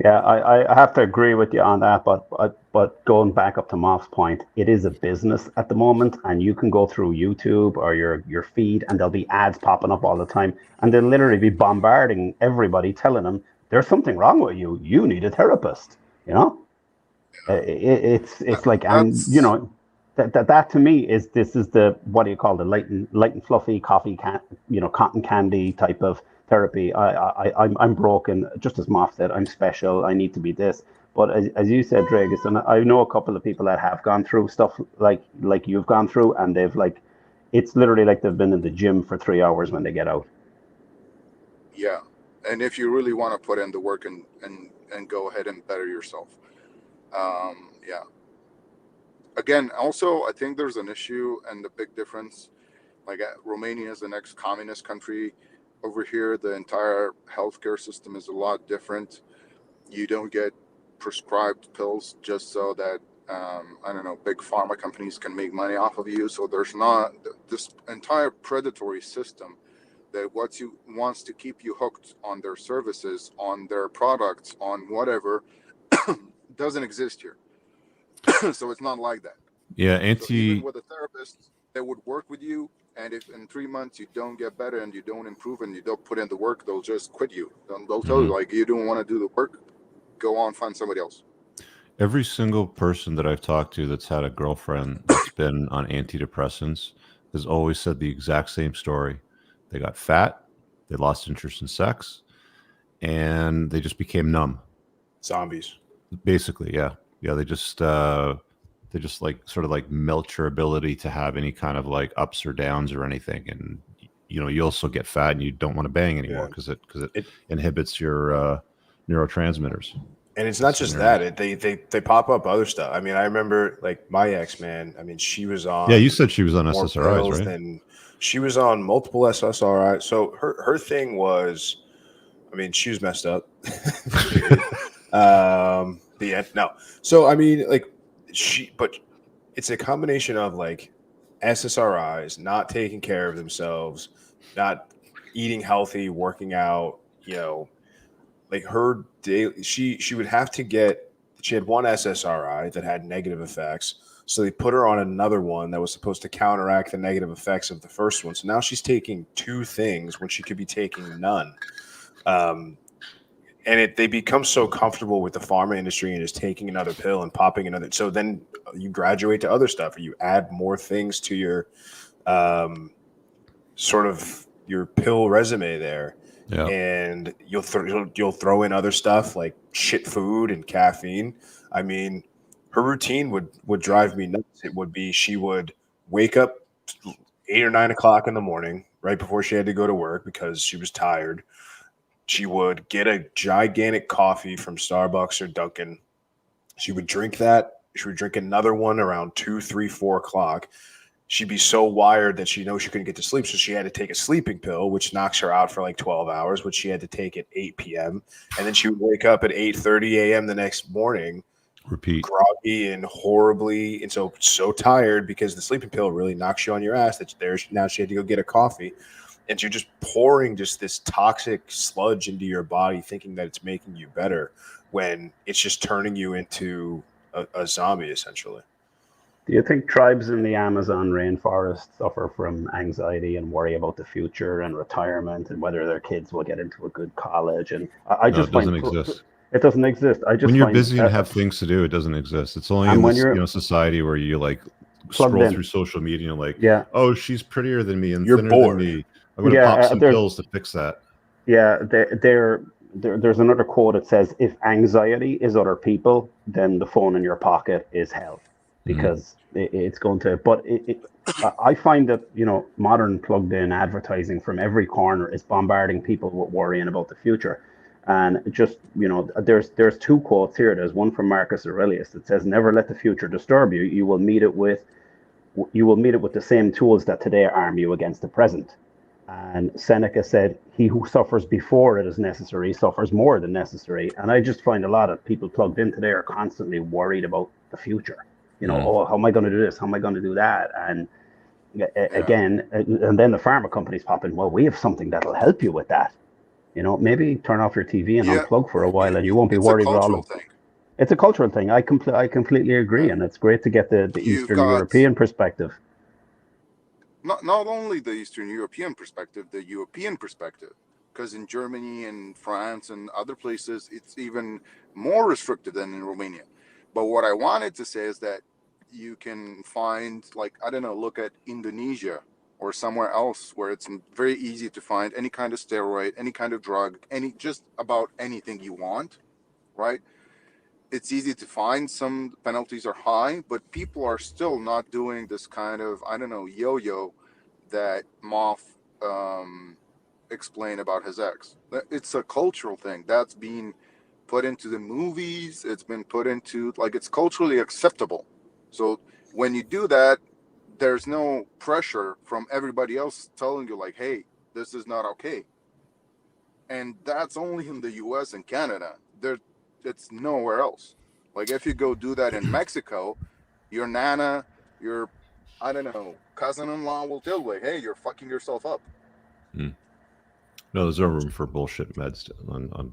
Speaker 2: Yeah, I have to agree with you on that, but going back up to Moff's point, it is a business at the moment, and you can go through YouTube or your feed, and there'll be ads popping up all the time, and they'll literally be bombarding everybody, telling them there's something wrong with you. You need a therapist. It's like, and that to me is the what do you call the light and fluffy coffee cotton candy type of therapy. I'm broken, just as Moff said. I'm special. I need to be this. But as you said, Dragus, and I know a couple of people that have gone through stuff like you've gone through, and they've it's literally like they've been in the gym for 3 hours when they get out.
Speaker 4: Yeah, and if you really want to put in the work and go ahead and better yourself, yeah. Again, also, I think there's an issue and the big difference. Like Romania is an ex-communist country. Over here, the entire healthcare system is a lot different. You don't get prescribed pills just so that, I don't know, big pharma companies can make money off of you. So there's not this entire predatory system that wants to keep you hooked on their services, on their products, on whatever, doesn't exist here. So it's not like that.
Speaker 1: Yeah,
Speaker 4: So even with a therapist that would work with you, and if in 3 months you don't get better and you don't improve and you don't put in the work, they'll just quit you. They'll tell you, like, you don't want to do the work, go on, find somebody else.
Speaker 1: Every single person that I've talked to that's had a girlfriend that's been on antidepressants has always said the exact same story. They got fat, they lost interest in sex, and they just became numb.
Speaker 3: Zombies.
Speaker 1: Basically, yeah. Yeah, they just like sort of like melt your ability to have any kind of like ups or downs or anything. And you also get fat and you don't want to bang anymore because it inhibits your neurotransmitters.
Speaker 3: And it's not just that; they pop up other stuff. I mean, I remember like my ex, man. I mean, she was on.
Speaker 1: Yeah, you said she was on SSRIs, right?
Speaker 3: And she was on multiple SSRIs. So her thing was, I mean, she was messed up. No. So I mean, like but it's a combination of like SSRIs, not taking care of themselves, not eating healthy, working out, like her daily, she would have to she had one SSRI that had negative effects. So they put her on another one that was supposed to counteract the negative effects of the first one. So now she's taking 2 things when she could be taking none. And they become so comfortable with the pharma industry and just taking another pill and popping another. So then you graduate to other stuff, or you add more things to your sort of your pill resume there. Yeah. And you'll throw in other stuff like shit food and caffeine. I mean, her routine would drive me nuts. It would be she would wake up 8 or 9 o'clock in the morning right before she had to go to work because she was tired. She would get a gigantic coffee from Starbucks or Dunkin'. She would drink that. She would drink another one around 2, 3, 4 o'clock. She'd be so wired that she knows she couldn't get to sleep. So she had to take a sleeping pill, which knocks her out for like 12 hours, which she had to take at 8 p.m. And then she would wake up at 8:30 a.m. the next morning groggy and horribly, and so tired because the sleeping pill really knocks you on your ass that now she had to go get a coffee, and you're just pouring just this toxic sludge into your body thinking that it's making you better when it's just turning you into a zombie essentially.
Speaker 2: Do you think tribes in the Amazon rainforest suffer from anxiety and worry about the future and retirement and whether their kids will get into a good college? And I
Speaker 1: No,
Speaker 2: just
Speaker 1: it doesn't
Speaker 2: find
Speaker 1: exist.
Speaker 2: it doesn't exist. I just
Speaker 1: When you're
Speaker 2: find
Speaker 1: busy and have things to do, it doesn't exist. It's only
Speaker 2: and
Speaker 1: in
Speaker 2: when
Speaker 1: this
Speaker 2: you're
Speaker 1: society where you like
Speaker 2: plugged
Speaker 1: scroll
Speaker 2: in,
Speaker 1: through social media and like,
Speaker 2: yeah,
Speaker 1: oh, she's prettier than me and
Speaker 3: You're
Speaker 1: thinner
Speaker 3: bored.
Speaker 1: than me. I'm going to
Speaker 2: yeah.
Speaker 1: pop some
Speaker 2: There's
Speaker 1: pills to fix that.
Speaker 2: yeah, there's another quote that says, "If anxiety is other people, then the phone in your pocket is hell," because it's going to. But I find that modern plugged-in advertising from every corner is bombarding people with worrying about the future, and just there's two quotes here. There's one from Marcus Aurelius that says, "Never let the future disturb you. You will meet it with the same tools that today arm you against the present." And Seneca said, "He who suffers before it is necessary suffers more than necessary." And I just find a lot of people plugged in today are constantly worried about the future. Oh, how am I going to do this? How am I going to do that? And again, and then the pharma companies pop in. Well, we have something that'll help you with that. Maybe turn off your TV and unplug for a while, and you won't be worried about all of it. It's a cultural thing. I completely agree, and it's great to get the Eastern European perspective.
Speaker 4: Not only the Eastern European perspective, the European perspective, because in Germany and France and other places, it's even more restricted than in Romania. But what I wanted to say is that you can find, like, I don't know, look at Indonesia or somewhere else where it's very easy to find any kind of steroid, any kind of drug, just about anything you want, right? It's easy to find. Some penalties are high, but people are still not doing this kind of, I don't know, yo-yo that Moth explained about his ex. It's a cultural thing that's been put into the movies. It's been put into, like, it's culturally acceptable. So when you do that, there's no pressure from everybody else telling you, like, hey, this is not okay. And that's only in the US and Canada. It's nowhere else. Like, if you go do that in Mexico, your nana, your, I don't know, cousin-in-law will tell you, like, hey, you're fucking yourself up.
Speaker 1: No, there's no room for bullshit meds on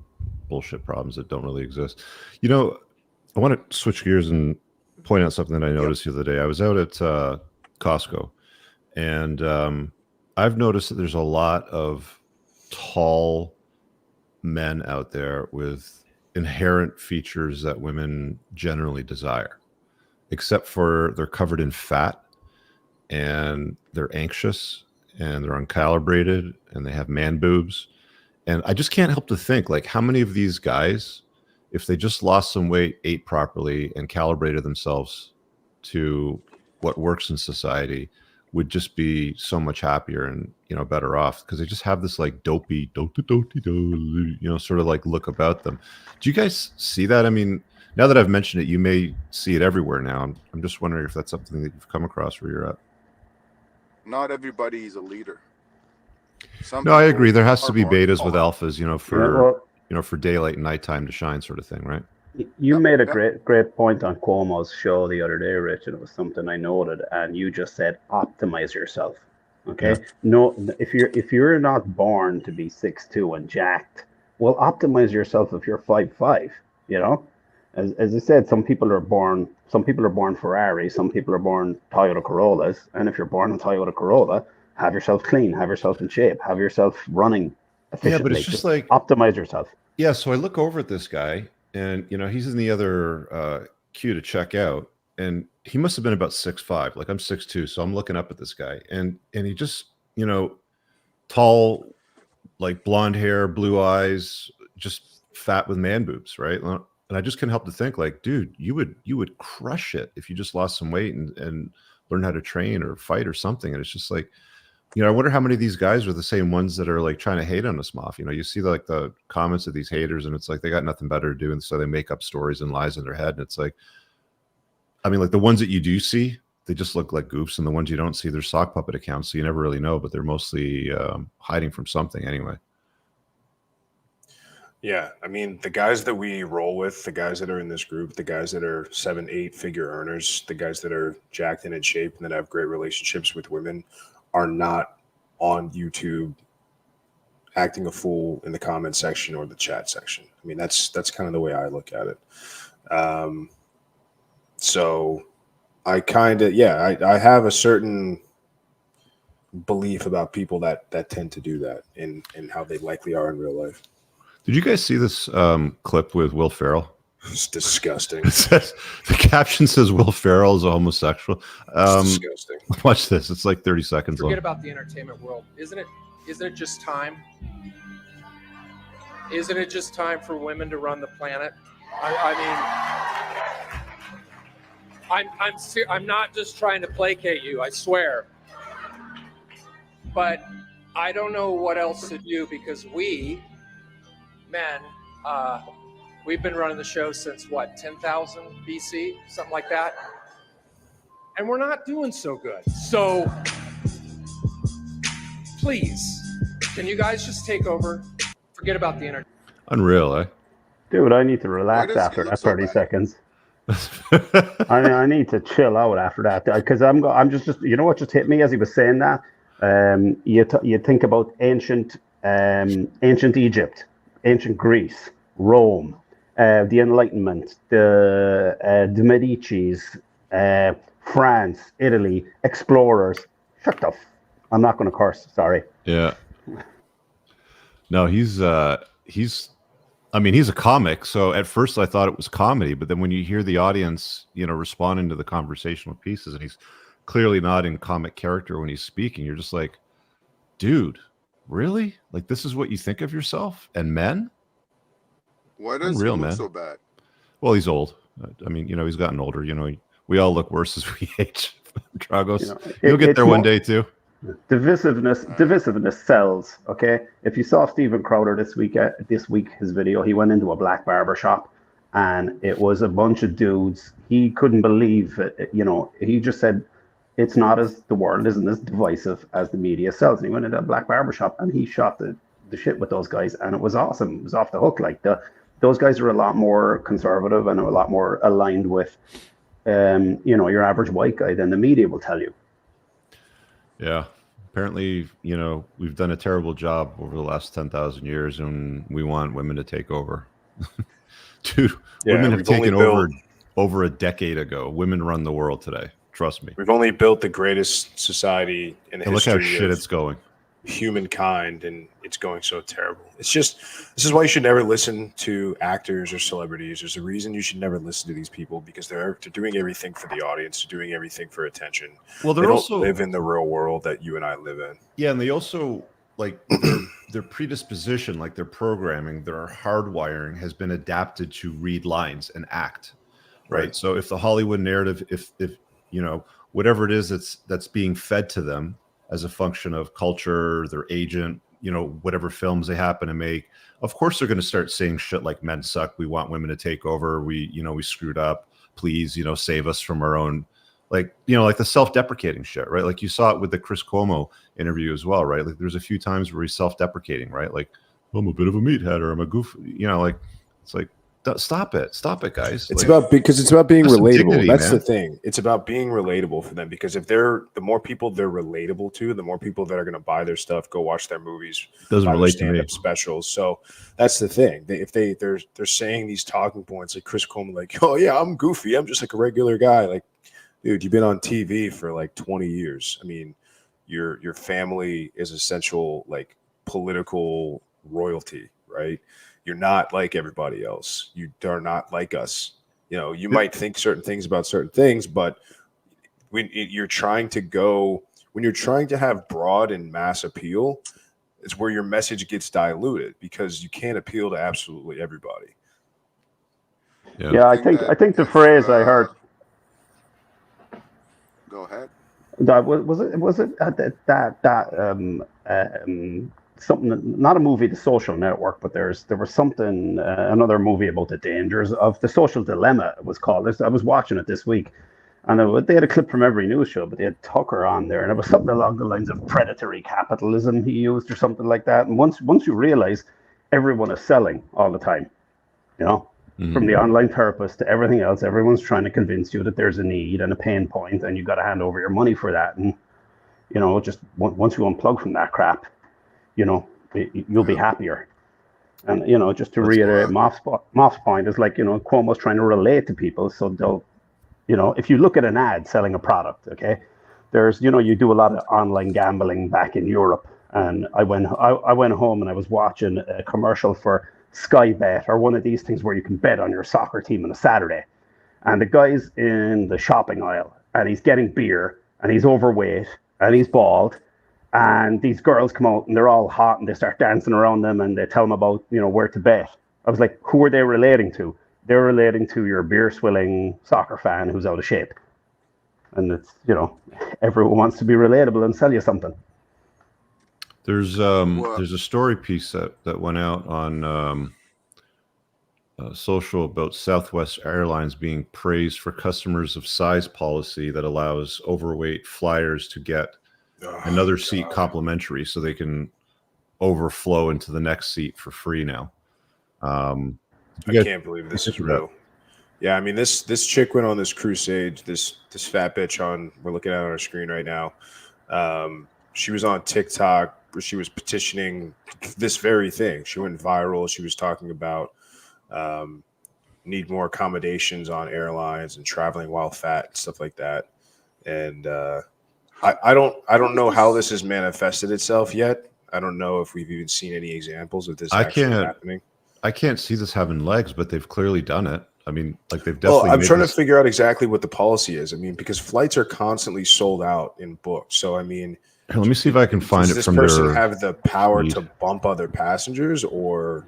Speaker 1: bullshit problems that don't really exist. I want to switch gears and point out something that I noticed the other day. I was out at Costco, and I've noticed that there's a lot of tall men out there with inherent features that women generally desire, except for they're covered in fat and they're anxious and they're uncalibrated and they have man boobs. And I just can't help to think, like, how many of these guys, if they just lost some weight, ate properly, and calibrated themselves to what works in society, would just be so much happier and better off, because they just have this like dopey sort of like look about them. Do you guys see that? I mean, now that I've mentioned it, you may see it everywhere now. I'm just wondering if that's something that you've come across where you're at.
Speaker 4: Not everybody is a leader.
Speaker 1: No, I agree. There has to be betas with alphas, for daylight and nighttime to shine, sort of thing, right?
Speaker 2: You made a great point on Cuomo's show the other day, Rich, and it was something I noted. And you just said, optimize yourself. Okay. Yeah. No, if you're not born to be 6'2" and jacked, well, optimize yourself if you're 5'5". As I said, some people are born Ferrari, some people are born Toyota Corollas, and if you're born in Toyota Corolla, have yourself clean, have yourself in shape, have yourself running efficiently.
Speaker 1: Yeah, but it's just like
Speaker 2: optimize yourself.
Speaker 1: Yeah. So I look over at this guy, and he's in the other queue to check out, and he must have been about 6'5". Like, I'm 6'2", so I'm looking up at this guy, and he just tall, like blonde hair, blue eyes, just fat with man boobs, right? And I just can't help to think, like, dude, you would crush it if you just lost some weight and learn how to train or fight or something. And it's just like, I wonder how many of these guys are the same ones that are like trying to hate on us, Moff. You see like the comments of these haters, and it's like they got nothing better to do, and so they make up stories and lies in their head. And it's like, I mean, like the ones that you do see, they just look like goofs, and the ones you don't see, they're sock puppet accounts, so you never really know. But they're mostly hiding from something anyway.
Speaker 3: Yeah, I mean, the guys that we roll with, the guys that are in this group, the guys that are 7, 8 figure earners, the guys that are jacked and in shape and that have great relationships with women are not on YouTube acting a fool in the comment section or the chat section. I mean, that's kind of the way I look at it. So I kind of, I have a certain belief about people that tend to do that and how they likely are in real life.
Speaker 1: Did you guys see this clip with Will Ferrell?
Speaker 3: It's disgusting.
Speaker 1: The caption says Will Ferrell is a homosexual.
Speaker 3: It's disgusting.
Speaker 1: Watch this. It's like 30 seconds long.
Speaker 5: Forget about the entertainment world. Isn't it just time? Isn't it just time for women to run the planet? I'm not just trying to placate you, I swear. But I don't know what else to do because we, men, we've been running the show since what, 10,000 BC, something like that? And we're not doing so good. So please, can you guys just take over? Forget about the internet.
Speaker 1: Unreal, eh?
Speaker 2: Dude, I need to relax after that 30 seconds. I need to chill out after that because I'm just you know what just hit me as he was saying that. You think about ancient Egypt, ancient Greece, Rome, the Enlightenment, the Medicis, France, Italy, explorers. Shut up! I'm not going to curse. Sorry.
Speaker 1: Yeah. No, he's I mean, he's a comic, so at first I thought it was comedy, but then when you hear the audience, responding to the conversational pieces, and he's clearly not in comic character when he's speaking, you're just like, dude, really? Like, this is what you think of yourself and men?
Speaker 4: Why does he look so bad?
Speaker 1: Well, he's old. I mean, he's gotten older. We all look worse as we age. Dragos, you'll get there one day too.
Speaker 2: Divisiveness sells. Okay, if you saw Steven Crowder this week, his video, he went into a black barber shop, and it was a bunch of dudes. He couldn't believe it. He just said, "It's not the world isn't as divisive as the media sells." And he went into a black barber shop and he shot the shit with those guys, and it was awesome. It was off the hook. Like those guys are a lot more conservative and a lot more aligned with, your average white guy than the media will tell you.
Speaker 1: Yeah. Apparently, we've done a terrible job over the last 10,000 years, and we want women to take over. Dude, women have taken over a decade ago. Women run the world today. Trust me.
Speaker 3: We've only built the greatest society in the history.
Speaker 1: Look how shit it's going.
Speaker 3: Humankind, and it's going so terrible. This is why you should never listen to actors or celebrities. There's a reason you should never listen to these people, because they're doing everything for the audience, they're doing everything for attention.
Speaker 1: Well, they
Speaker 3: don't live in the real world that you and I live in.
Speaker 1: Yeah, and they also their predisposition, like their programming, their hardwiring has been adapted to read lines and act. Right. So if the Hollywood narrative, if whatever it is that's being fed to them as a function of culture, their agent, whatever films they happen to make, of course they're going to start saying shit like men suck. We want women to take over. We screwed up. Please, save us from our own, like the self-deprecating shit, right? Like you saw it with the Chris Cuomo interview as well, right? Like there's a few times where he's self-deprecating, right? Like, I'm a bit of a meathead, or I'm a goof, it's like, stop it, guys.
Speaker 3: It's about being relatable. Dignity, that's the thing. It's about being relatable for them, because if the more people they're relatable to, the more people that are going to buy their stuff, go watch their movies,
Speaker 1: doesn't relate to me.
Speaker 3: Specials. So that's the thing. They're saying these talking points like Chris Cuomo, like, oh yeah, I'm goofy, I'm just like a regular guy. Like, dude, you've been on TV for like 20 years. I mean, your family is essential, like political royalty, right? You're not like everybody else. You are not like us. You might think certain things about certain things, but when you're trying to have broad and mass appeal, it's where your message gets diluted, because you can't appeal to absolutely everybody.
Speaker 2: Yeah, I think the phrase I heard.
Speaker 4: Go ahead.
Speaker 2: That was it something, not a movie, The Social Network, but there was something, another movie about the dangers of the social dilemma, it was called. I was watching it this week, and they had a clip from every news show, but they had Tucker on there, and it was something along the lines of predatory capitalism he used, or something like that. And once you realize everyone is selling all the time, you know, from the online therapist to everything else. Everyone's trying to convince you that there's a need and a pain point, and you got to hand over your money for that. And you know, just once you unplug from that crap, you know, you'll be happier. And you know, just to reiterate, Moff's point is like, you know, Cuomo's trying to relate to people, so they'll, you know, if you look at an ad selling a product, okay, there's, you know, you do a lot of online gambling back in Europe, and I went home and I was watching a commercial for Sky Bet or one of these things where you can bet on your soccer team on a Saturday, and the guy's in the shopping aisle and he's getting beer and he's overweight and he's bald. And these girls come out and they're all hot and they start dancing around them and they tell them about, you know, where to bet. I was like, who are they relating to? They're relating to your beer swilling soccer fan who's out of shape. And it's, you know, everyone wants to be relatable and sell you something.
Speaker 1: There's a story piece that went out on social about Southwest Airlines being praised for customers of size policy that allows overweight flyers to get another seat complimentary, so they can overflow into the next seat for free now.
Speaker 3: I can't believe this is real. Yeah, I mean, this chick went on this crusade. This fat bitch we're looking at on our screen right now. She was on TikTok where she was petitioning this very thing. She went viral. She was talking about need more accommodations on airlines and traveling while fat and stuff like that. And I don't know how this has manifested itself yet. I don't know if we've even seen any examples of this actually happening.
Speaker 1: I can't see this having legs, but they've clearly done it. I mean, like they've definitely.
Speaker 3: Well, I'm trying to figure out exactly what the policy is. I mean, because flights are constantly sold out in books. So I mean,
Speaker 1: let me see if I can find it from
Speaker 3: their. Does this person have the power to bump other passengers, or?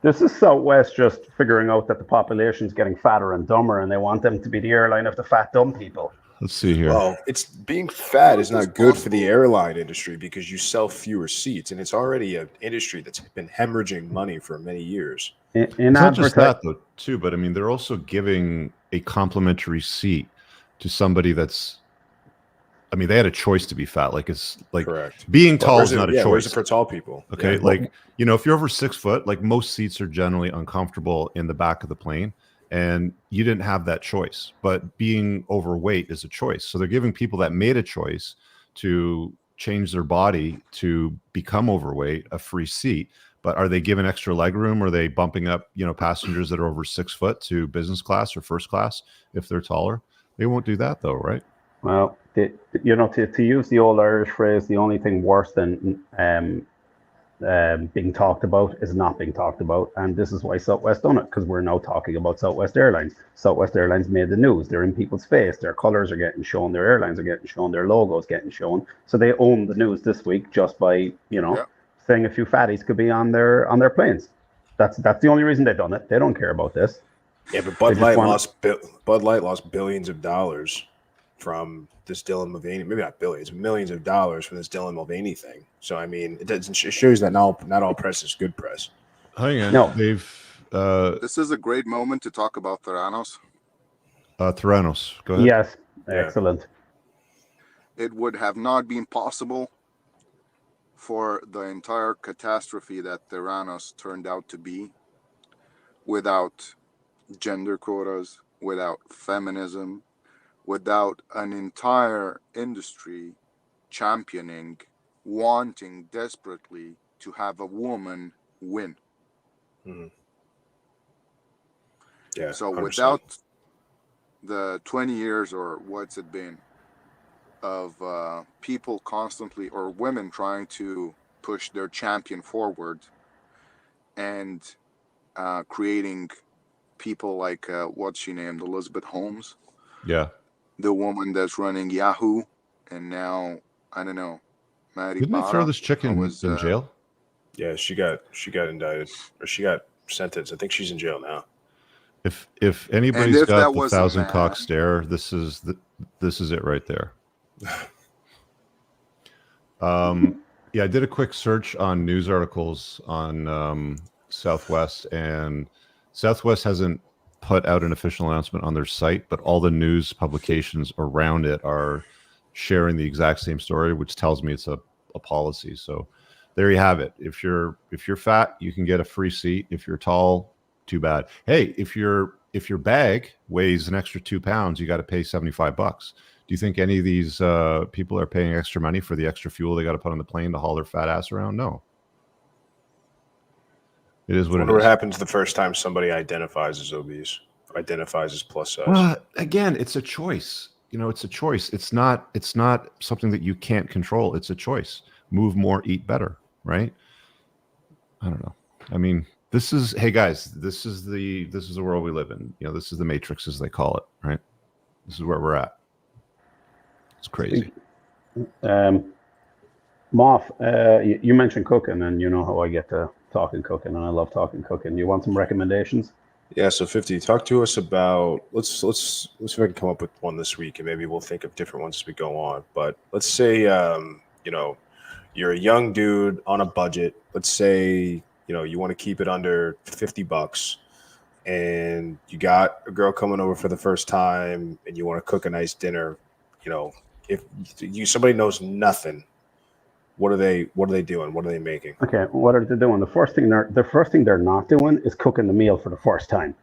Speaker 2: This is Southwest just figuring out that the population's getting fatter and dumber, and they want them to be the airline of the fat, dumb people.
Speaker 1: Let's see here.
Speaker 3: Well, it's being fat is not good for the airline industry because you sell fewer seats, and it's already an industry that's been hemorrhaging money for many years.
Speaker 1: It's not just that though, too, but I mean, they're also giving a complimentary seat to somebody that's. I mean, they had a choice to be fat. Like it's like
Speaker 3: correct.
Speaker 1: Being tall is not a choice.
Speaker 3: Where's it for tall people?
Speaker 1: Okay, like you know, if you're over 6 foot, like most seats are generally uncomfortable in the back of the plane. And you didn't have that choice, but being overweight is a choice. So they're giving people that made a choice to change their body to become overweight a free seat. But are they giving extra leg room? Or are they bumping up, you know, passengers that are over 6 foot to business class or first class if they're taller? They won't do that though, right?
Speaker 2: Well, you know, to use the old Irish phrase, the only thing worse than being talked about is not being talked about, and this is why Southwest done it, because we're now talking about Southwest Airlines. Southwest Airlines made the news. They're in people's face. Their colors are getting shown. Their airlines are getting shown. Their logos getting shown. So they own the news this week just by, you know, saying a few fatties could be on their planes. That's the only reason they've done it. They don't care about this.
Speaker 3: Yeah, but Bud Light lost billions of dollars from this Dylan Mulvaney, maybe not billions, millions of dollars from this Dylan Mulvaney thing. So I mean, it shows that not all press is good press.
Speaker 1: Hang on,
Speaker 2: no,
Speaker 1: they've.
Speaker 4: This is a great moment to talk about Theranos.
Speaker 1: Theranos, go ahead.
Speaker 2: Yes, excellent.
Speaker 4: It would have not been possible for the entire catastrophe that Theranos turned out to be without gender quotas, without feminism, without an entire industry championing, wanting desperately to have a woman win.
Speaker 3: Mm-hmm. Yeah.
Speaker 4: So
Speaker 3: 100%.
Speaker 4: without the 20 years or what's it been of people constantly, or women trying to push their champion forward and creating people like what's she named, Elizabeth Holmes, the woman that's running Yahoo, and now I don't know, Maddie.
Speaker 1: Didn't they throw this chicken in jail?
Speaker 3: Yeah, she got indicted, or she got sentenced. I think she's in jail now.
Speaker 1: If anybody's got the thousand cock stare, this is it right there. Yeah, I did a quick search on news articles on Southwest, and Southwest hasn't put out an official announcement on their site, but all the news publications around it are sharing the exact same story, which tells me it's a policy. So there you have it. If you're fat, you can get a free seat. If you're tall, too bad. Hey, if your bag weighs an extra 2 pounds, you got to pay $75. Do you think any of these people are paying extra money for the extra fuel they got to put on the plane to haul their fat ass around? No. It is what it is.
Speaker 3: What happens the first time somebody identifies as obese, identifies as plus size?
Speaker 1: Well, again, it's a choice. It's a choice. It's not something that you can't control. It's a choice. Move more, eat better, right? I don't know. I mean, hey guys, this is the world we live in. This is the matrix, as they call it, right? This is where we're at. It's crazy.
Speaker 2: Moff, you mentioned cooking, and you know how I get to talking cooking, and I love talking cooking. You want some recommendations?
Speaker 3: Yeah, so 50, talk to us about, let's see if I can come up with one this week, and maybe we'll think of different ones as we go on. But let's say, you're a young dude on a budget. Let's say, you want to keep it under $50, and you got a girl coming over for the first time, and you want to cook a nice dinner. If somebody knows nothing, what are they doing? What are they making?
Speaker 2: Okay, what are they doing? The first thing they're not doing is cooking the meal for the first time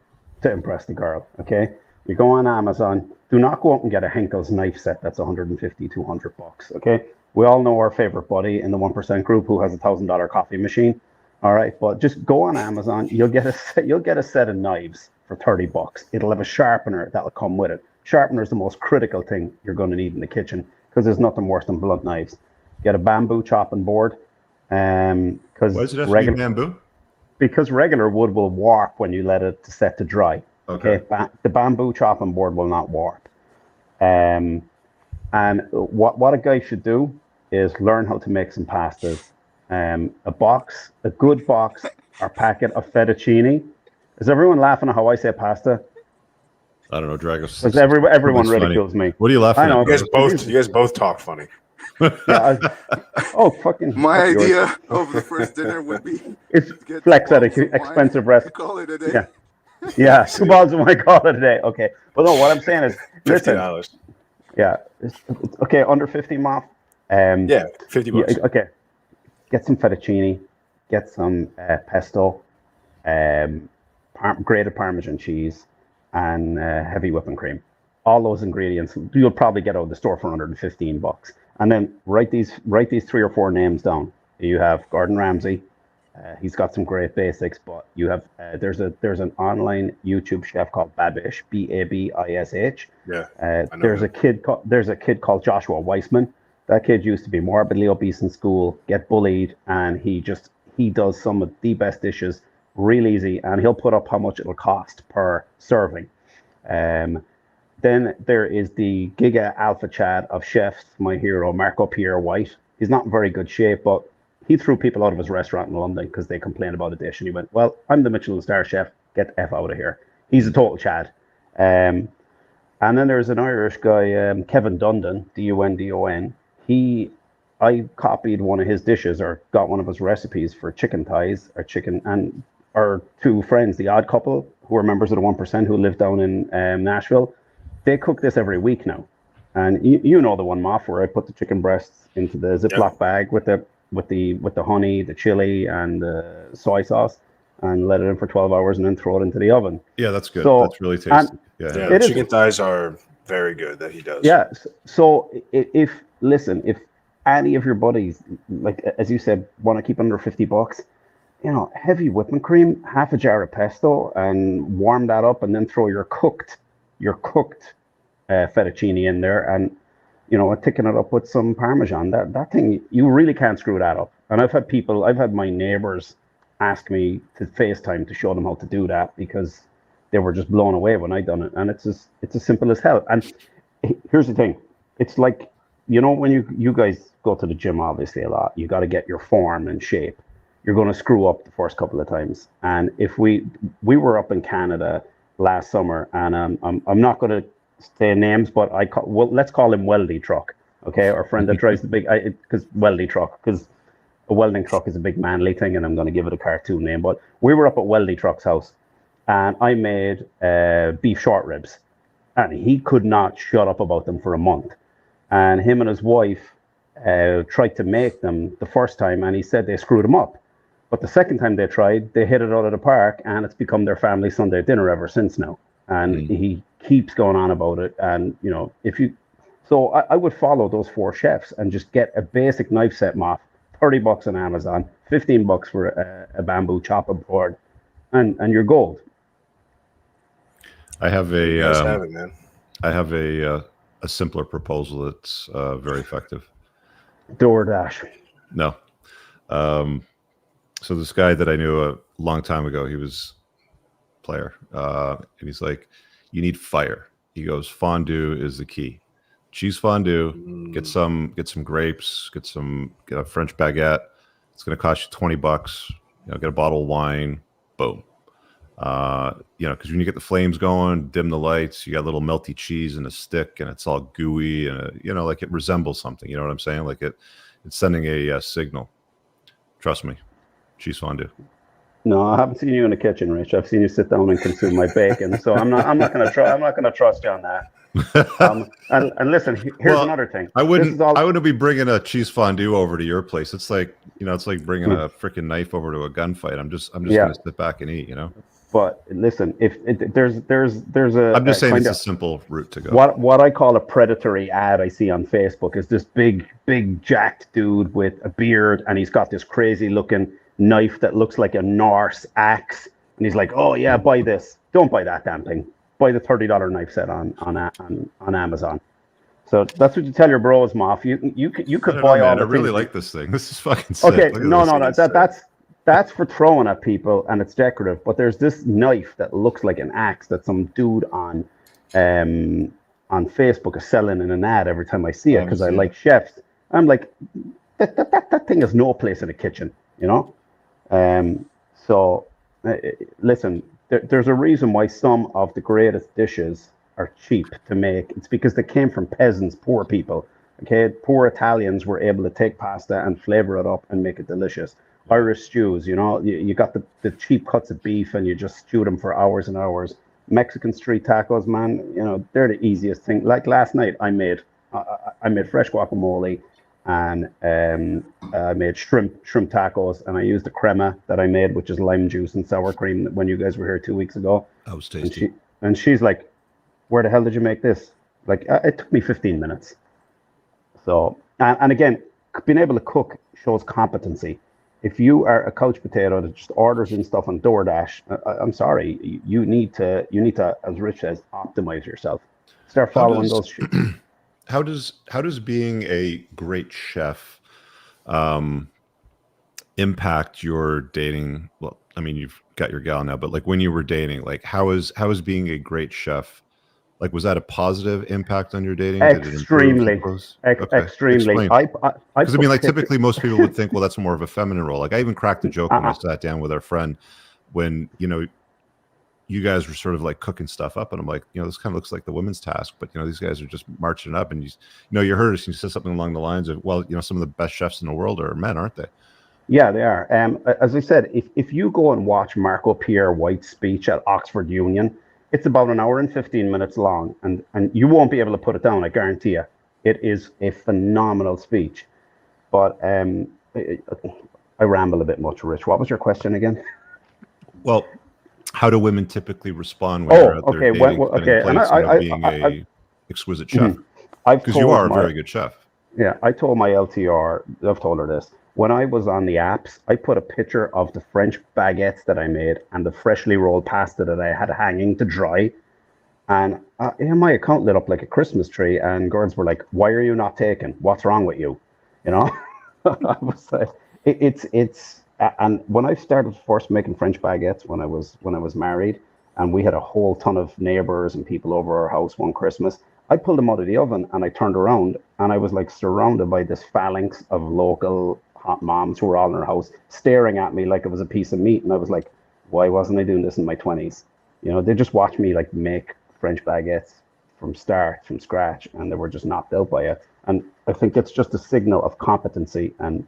Speaker 2: to impress the girl. Okay, you go on Amazon. Do not go out and get a Henkel's knife set that's $150, $200. Okay, we all know our favorite buddy in the 1% group who has a $1,000 coffee machine. All right, but just go on Amazon. You'll get a set of knives for $30. It'll have a sharpener that'll come with it. Sharpener is the most critical thing you're going to need in the kitchen because there's nothing worse than blunt knives. Get a bamboo chopping board. Because
Speaker 1: why does it have to be bamboo?
Speaker 2: Because regular wood will warp when you let it set to dry. Okay. The bamboo chopping board will not warp. And what a guy should do is learn how to make some pastas. A good box or packet of fettuccine. Is everyone laughing at how I say pasta?
Speaker 1: I don't know, Dragos.
Speaker 2: Because everyone ridicules me.
Speaker 1: What are you laughing at?
Speaker 3: You guys both talk funny.
Speaker 2: Yeah, fucking.
Speaker 4: My idea of the first dinner would be
Speaker 2: flex at an expensive restaurant.
Speaker 4: Call it a day.
Speaker 2: Yeah, 2 bottles of wine, call it a day. Okay, but no, what I'm saying is, listen.
Speaker 3: $50.
Speaker 2: Yeah, it's okay, under 50, Moff.
Speaker 3: Yeah, $50.
Speaker 2: Yeah, okay, get some fettuccine, get some pesto, grated Parmesan cheese, and heavy whipping cream. All those ingredients you'll probably get out of the store for $115. And then write these 3 or 4 names down. You have Gordon Ramsay. He's got some great basics, but you have there's an online YouTube chef called Babish, Babish.
Speaker 3: Yeah.
Speaker 2: There's a kid called Joshua Weissman. That kid used to be morbidly obese in school, get bullied, and he does some of the best dishes, real easy, and he'll put up how much it'll cost per serving. Then there is the Giga Alpha Chad of chefs, my hero, Marco Pierre White. He's not in very good shape, but he threw people out of his restaurant in London because they complained about a dish. And he went, well, I'm the Michelin star chef. Get the F out of here. He's a total Chad. And then there's an Irish guy, Kevin Dundon, Dundon. I copied one of his dishes or got one of his recipes for chicken thighs and our 2 friends, the Odd Couple, who are members of the 1% who live down in Nashville. They cook this every week now, and you know the one, Moff, where I put the chicken breasts into the Ziploc bag with the honey, the chili, and the soy sauce, and let it in for 12 hours, and then throw it into the oven.
Speaker 1: Yeah, that's good. That's really tasty.
Speaker 3: Yeah, chicken thighs are very good that he does.
Speaker 2: Yeah. So if any of your buddies, like as you said, want to keep under $50, heavy whipping cream, half a jar of pesto, and warm that up, and then throw your cooked fettuccine in there, and thicken it up with some Parmesan. That thing, you really can't screw that up. And I've had my neighbors ask me to FaceTime to show them how to do that because they were just blown away when I done it. And it's as simple as hell. And here's the thing, it's like when you guys go to the gym obviously a lot, you got to get your form and shape. You're going to screw up the first couple of times. And if we were up in Canada last summer, and I'm not going to say names, but let's call him Weldy Truck, okay? Our friend that drives the big, because Weldy Truck, because a welding truck is a big manly thing, and I'm going to give it a cartoon name. But we were up at Weldy Truck's house, and I made beef short ribs, and he could not shut up about them for a month. And him and his wife tried to make them the first time, and he said they screwed him up. But the second time they tried, they hit it out of the park, and it's become their family Sunday dinner ever since now. And he keeps going on about it. And so I would follow those 4 chefs and just get a basic knife set off, $30 on Amazon, $15 for a bamboo chopping board, and you're gold.
Speaker 1: I have a
Speaker 3: have it, man.
Speaker 1: I have a simpler proposal that's very effective.
Speaker 2: DoorDash.
Speaker 1: No. So this guy that I knew a long time ago, he was a player, and he's like, you need fire. He goes, fondue is the key. Cheese fondue, get some grapes, get a French baguette. It's going to cost you $20. Get a bottle of wine. Boom. Because when you get the flames going, dim the lights, you got a little melty cheese and a stick, and it's all gooey, and like it resembles something. You know what I'm saying? Like it's sending a signal. Trust me, cheese fondue.
Speaker 2: No, I haven't seen you in the kitchen, Rich. I've seen you sit down and consume my bacon, so I'm not going to trust you on that. And listen, here's another thing.
Speaker 1: I wouldn't be bringing a cheese fondue over to your place. It's like it's like bringing a freaking knife over to a gunfight. I'm just going to sit back and eat.
Speaker 2: But listen, if there's a,
Speaker 1: I'm just saying it's a simple route to go.
Speaker 2: What I call a predatory ad I see on Facebook is this big jacked dude with a beard, and he's got this crazy looking knife that looks like a Norse axe, and he's like, "Oh yeah, buy this." Don't buy that damn thing. Buy the $30 knife set on Amazon. So that's what you tell your bros, Moff. You could buy all.
Speaker 1: I really like this thing. This is fucking sick.
Speaker 2: Okay, that's for throwing at people, and it's decorative. But there's this knife that looks like an axe that some dude on Facebook is selling in an ad every time I see it, because I like chefs. I'm like, that thing has no place in the kitchen, So listen, there's a reason why some of the greatest dishes are cheap to make. It's because they came from peasants, poor people. Okay, poor Italians were able to take pasta and flavor it up and make it delicious. Irish stews, you got the cheap cuts of beef and you just stew them for hours and hours. Mexican street tacos, man, they're the easiest thing. Like last night, I made fresh guacamole, and I made shrimp tacos, and I used the crema that I made, which is lime juice and sour cream, when you guys were here 2 weeks ago.
Speaker 1: That was tasty.
Speaker 2: And she's like, "Where the hell did you make this?" Like, it took me 15 minutes. So, and again, being able to cook shows competency. If you are a couch potato that just orders in stuff on DoorDash, I'm sorry, you need to, as Rich says, optimize yourself. Start following those shoots.
Speaker 1: How does being a great chef impact your dating? Well, I mean, you've got your gal now, but like when you were dating, like how is being a great chef? Like, was that a positive impact on your dating?
Speaker 2: Extremely. Extremely.
Speaker 1: Because I mean, like typically most people would think, well, that's more of a feminine role. Like I even cracked a joke when I sat down with our friend when, you guys were sort of like cooking stuff up, and I'm like, this kind of looks like the women's task, but these guys are just marching up, and you heard us, you said something along the lines of, well, some of the best chefs in the world are men, aren't they?
Speaker 2: Yeah, they are. As I said, if you go and watch Marco Pierre White's speech at Oxford Union, it's about an hour and 15 minutes long, and you won't be able to put it down, I guarantee you. It is a phenomenal speech. But I ramble a bit much, Rich. What was your question again?
Speaker 1: Well, how do women typically respond when you're out there dating, being a exquisite chef? Because you are a very good chef.
Speaker 2: Yeah, I told my LTR, I've told her this. When I was on the apps, I put a picture of the French baguettes that I made and the freshly rolled pasta that I had hanging to dry. And my account lit up like a Christmas tree, and girls were like, "Why are you not taken? What's wrong with you?" I was like, and when I started first making French baguettes when I was married, and we had a whole ton of neighbors and people over our house one Christmas, I pulled them out of the oven and I turned around, and I was like surrounded by this phalanx of local hot moms who were all in our house staring at me like it was a piece of meat. And I was like, why wasn't I doing this in my 20s? They just watched me like make French baguettes from scratch, and they were just knocked out by it. And I think it's just a signal of competency. And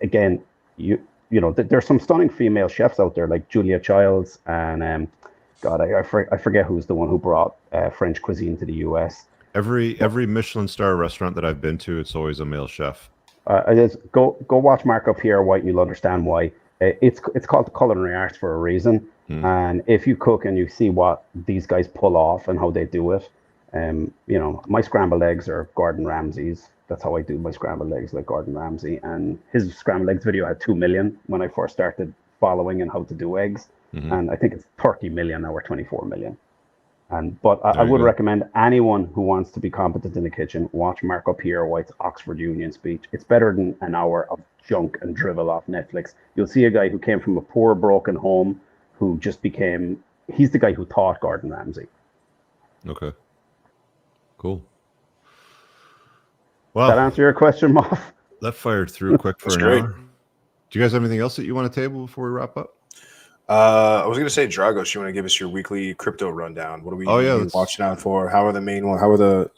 Speaker 2: again, there's some stunning female chefs out there like Julia Childs, and God, I forget who's the one who brought French cuisine to the US.
Speaker 1: Every Michelin star restaurant that I've been to, it's always a male chef.
Speaker 2: I just go watch Marco Pierre White. You'll understand why. It's called the culinary arts for a reason. And if you cook and you see what these guys pull off and how they do it, my scrambled eggs are Gordon Ramsay's. That's how I do my scrambled eggs, like Gordon Ramsay. And his scrambled eggs video had 2 million when I first started following and how to do eggs. And I think it's 30 million now or 24 million. But I would recommend anyone who wants to be competent in the kitchen, watch Marco Pierre White's Oxford Union speech. It's better than an hour of junk and drivel off Netflix. You'll see a guy who came from a poor, broken home who just he's the guy who taught Gordon Ramsay.
Speaker 1: Okay. Cool. Well,
Speaker 2: that answer your question, Moff?
Speaker 1: That fired through quick for an hour. Do you guys have anything else that you want to table before we wrap up?
Speaker 3: I was going to say, Dragos, you want to give us your weekly crypto rundown? What are we watching out for? How are the main ones? How are the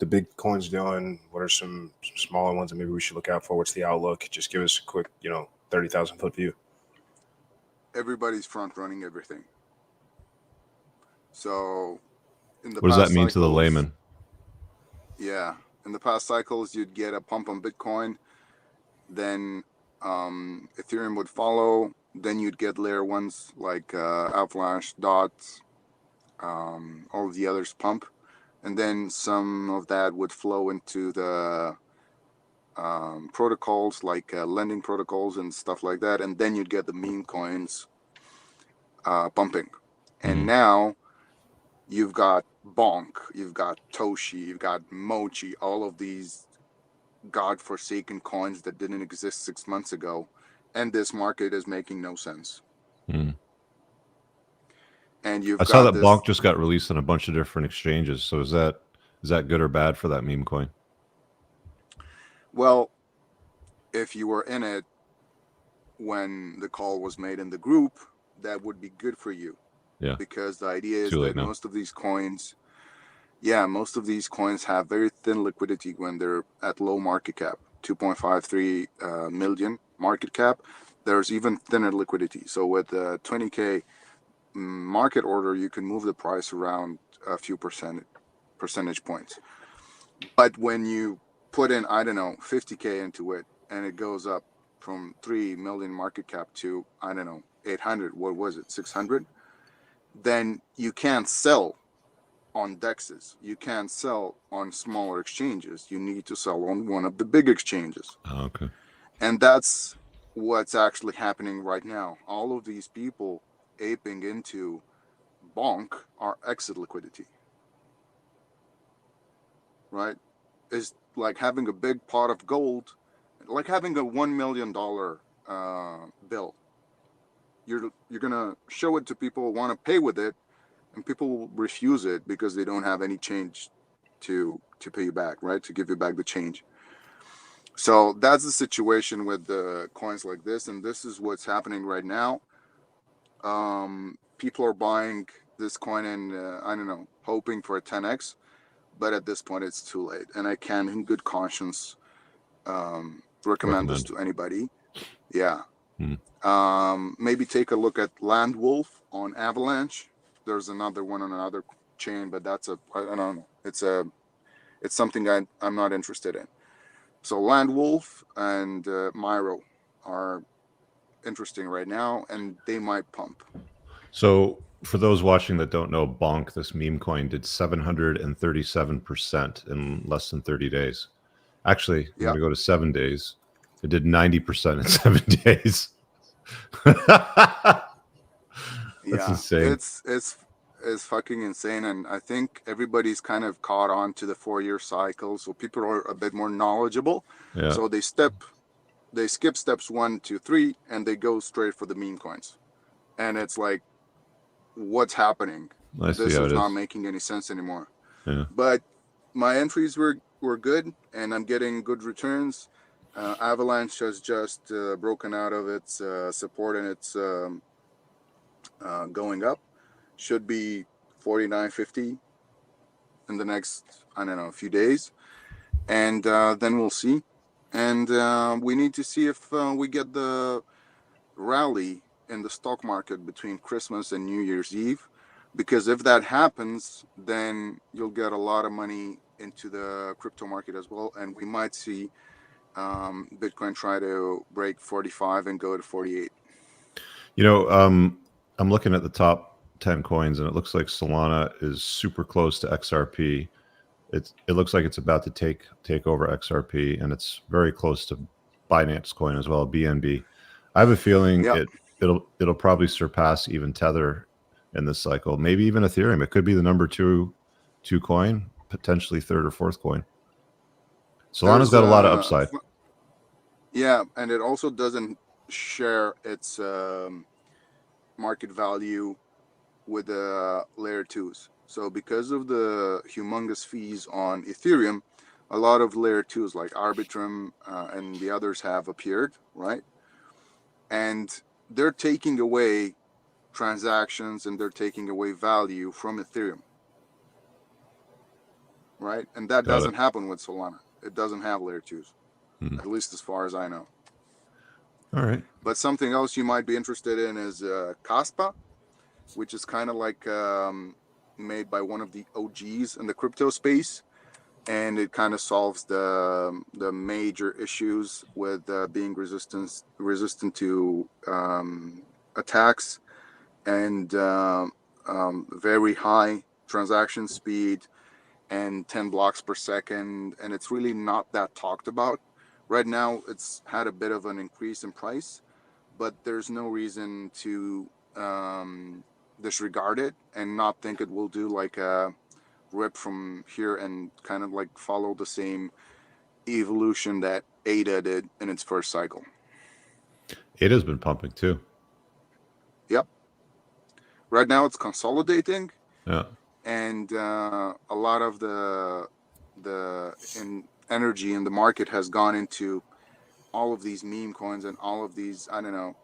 Speaker 3: big coins doing? What are some smaller ones that maybe we should look out for? What's the outlook? Just give us a quick, 30,000 foot view.
Speaker 4: Everybody's front running everything. So,
Speaker 1: what does that mean to the layman?
Speaker 4: Yeah, in the past cycles, you'd get a pump on Bitcoin, then Ethereum would follow. Then you'd get layer ones like Avalanche, Dots, all of the others pump. And then some of that would flow into the protocols like lending protocols and stuff like that. And then you'd get the meme coins pumping. And now you've got Bonk, you've got Toshi, you've got Mochi, all of these godforsaken coins that didn't exist 6 months ago. And this market is making no sense. And
Speaker 1: I saw that Bonk just got released on a bunch of different exchanges. So is that good or bad for that meme coin?
Speaker 4: Well, if you were in it when the call was made in the group, that would be good for you.
Speaker 1: Yeah.
Speaker 4: Because the idea is that most of these coins have very thin liquidity when they're at low market cap, 2.53 million market cap. There's even thinner liquidity. So with the 20K market order, you can move the price around a few percentage points. But when you put in, 50K into it, and it goes up from 3 million market cap to, 800, what was it, 600? Then you can't sell on DEXs. You can't sell on smaller exchanges. You need to sell on one of the big exchanges.
Speaker 1: Oh, okay.
Speaker 4: And that's what's actually happening right now. All of these people aping into Bonk are exit liquidity. Right? It's like having a big pot of gold, like having a $1 million bill. You're gonna show it to people who want to pay with it, and people will refuse it because they don't have any change to pay you back, right? To give you back the change. So that's the situation with the coins like this, and this is what's happening right now. People are buying this coin and hoping for a 10x, but at this point it's too late, and I can, in good conscience, recommend this to anybody. Yeah. Maybe take a look at Land Wolf on Avalanche. There's another one on another chain, but I don't know. It's something I'm not interested in. So Land Wolf and Myro are interesting right now, and they might pump.
Speaker 1: So for those watching that don't know, Bonk, this meme coin, did 737% in less than 30 days. Actually, I'm going to go to 7 days. It did 90% in 7 days. That's insane.
Speaker 4: It's fucking insane, and I think everybody's kind of caught on to the 4-year cycle, so people are a bit more knowledgeable.
Speaker 1: Yeah.
Speaker 4: So they skip steps 1, 2, 3, and they go straight for the meme coins, and it's like, what's happening? This is not making any sense anymore.
Speaker 1: Yeah.
Speaker 4: But my entries were good, and I'm getting good returns. Avalanche has just broken out of its support, and it's going up. Should be 49.50 in the next, a few days. And then we'll see. And we need to see if we get the rally in the stock market between Christmas and New Year's Eve. because if that happens, then you'll get a lot of money into the crypto market as well, and we might see Bitcoin try to break 45 and go to 48.
Speaker 1: You know, I'm looking at the top 10 coins, and it looks like Solana is super close to XRP. It looks like it's about to take over XRP, and it's very close to Binance Coin as well, BNB. I have a feeling it'll probably surpass even Tether in this cycle, maybe even Ethereum. It could be the number two coin, potentially third or fourth coin. Solana's got a lot of upside.
Speaker 4: Yeah, and it also doesn't share its market value with the layer 2s. So because of the humongous fees on Ethereum, a lot of layer 2s like Arbitrum and the others have appeared, right? And they're taking away transactions and they're taking away value from Ethereum, right? And that doesn't happen with Solana. It doesn't have layer 2s, at least as far as I know.
Speaker 1: All right.
Speaker 4: But something else you might be interested in is Kaspa, which is kind of like made by one of the OGs in the crypto space, and it kind of solves the major issues with being resistant to attacks and very high transaction speed and 10 blocks per second, and it's really not that talked about. Right now, it's had a bit of an increase in price, but there's no reason to disregard it and not think it will do like a rip from here and kind of like follow the same evolution that ADA did in its first cycle.
Speaker 1: ADA's been pumping too.
Speaker 4: Yep. Right now it's consolidating.
Speaker 1: Yeah.
Speaker 4: And a lot of the energy in the market has gone into all of these meme coins and all of these, I don't know.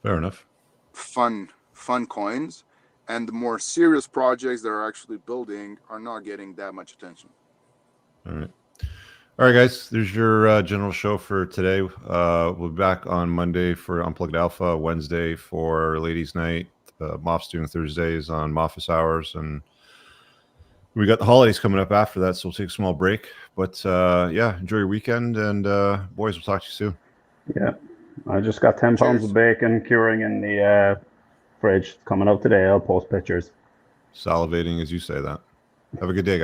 Speaker 1: Fair enough.
Speaker 4: Fun coins, and the more serious projects that are actually building are not getting that much attention.
Speaker 1: All right, guys. There's your general show for today. We'll be back on Monday for Unplugged Alpha, Wednesday for Ladies' Night, Moff's doing Thursdays on Moff's Hours, and we got the holidays coming up after that, so we'll take a small break. But yeah, enjoy your weekend, and boys, we'll talk to you soon.
Speaker 2: Yeah, I just got 10 pounds of bacon curing in the fridge. It's coming out today. I'll post pictures.
Speaker 1: Salivating as you say that. Have a good day, guys.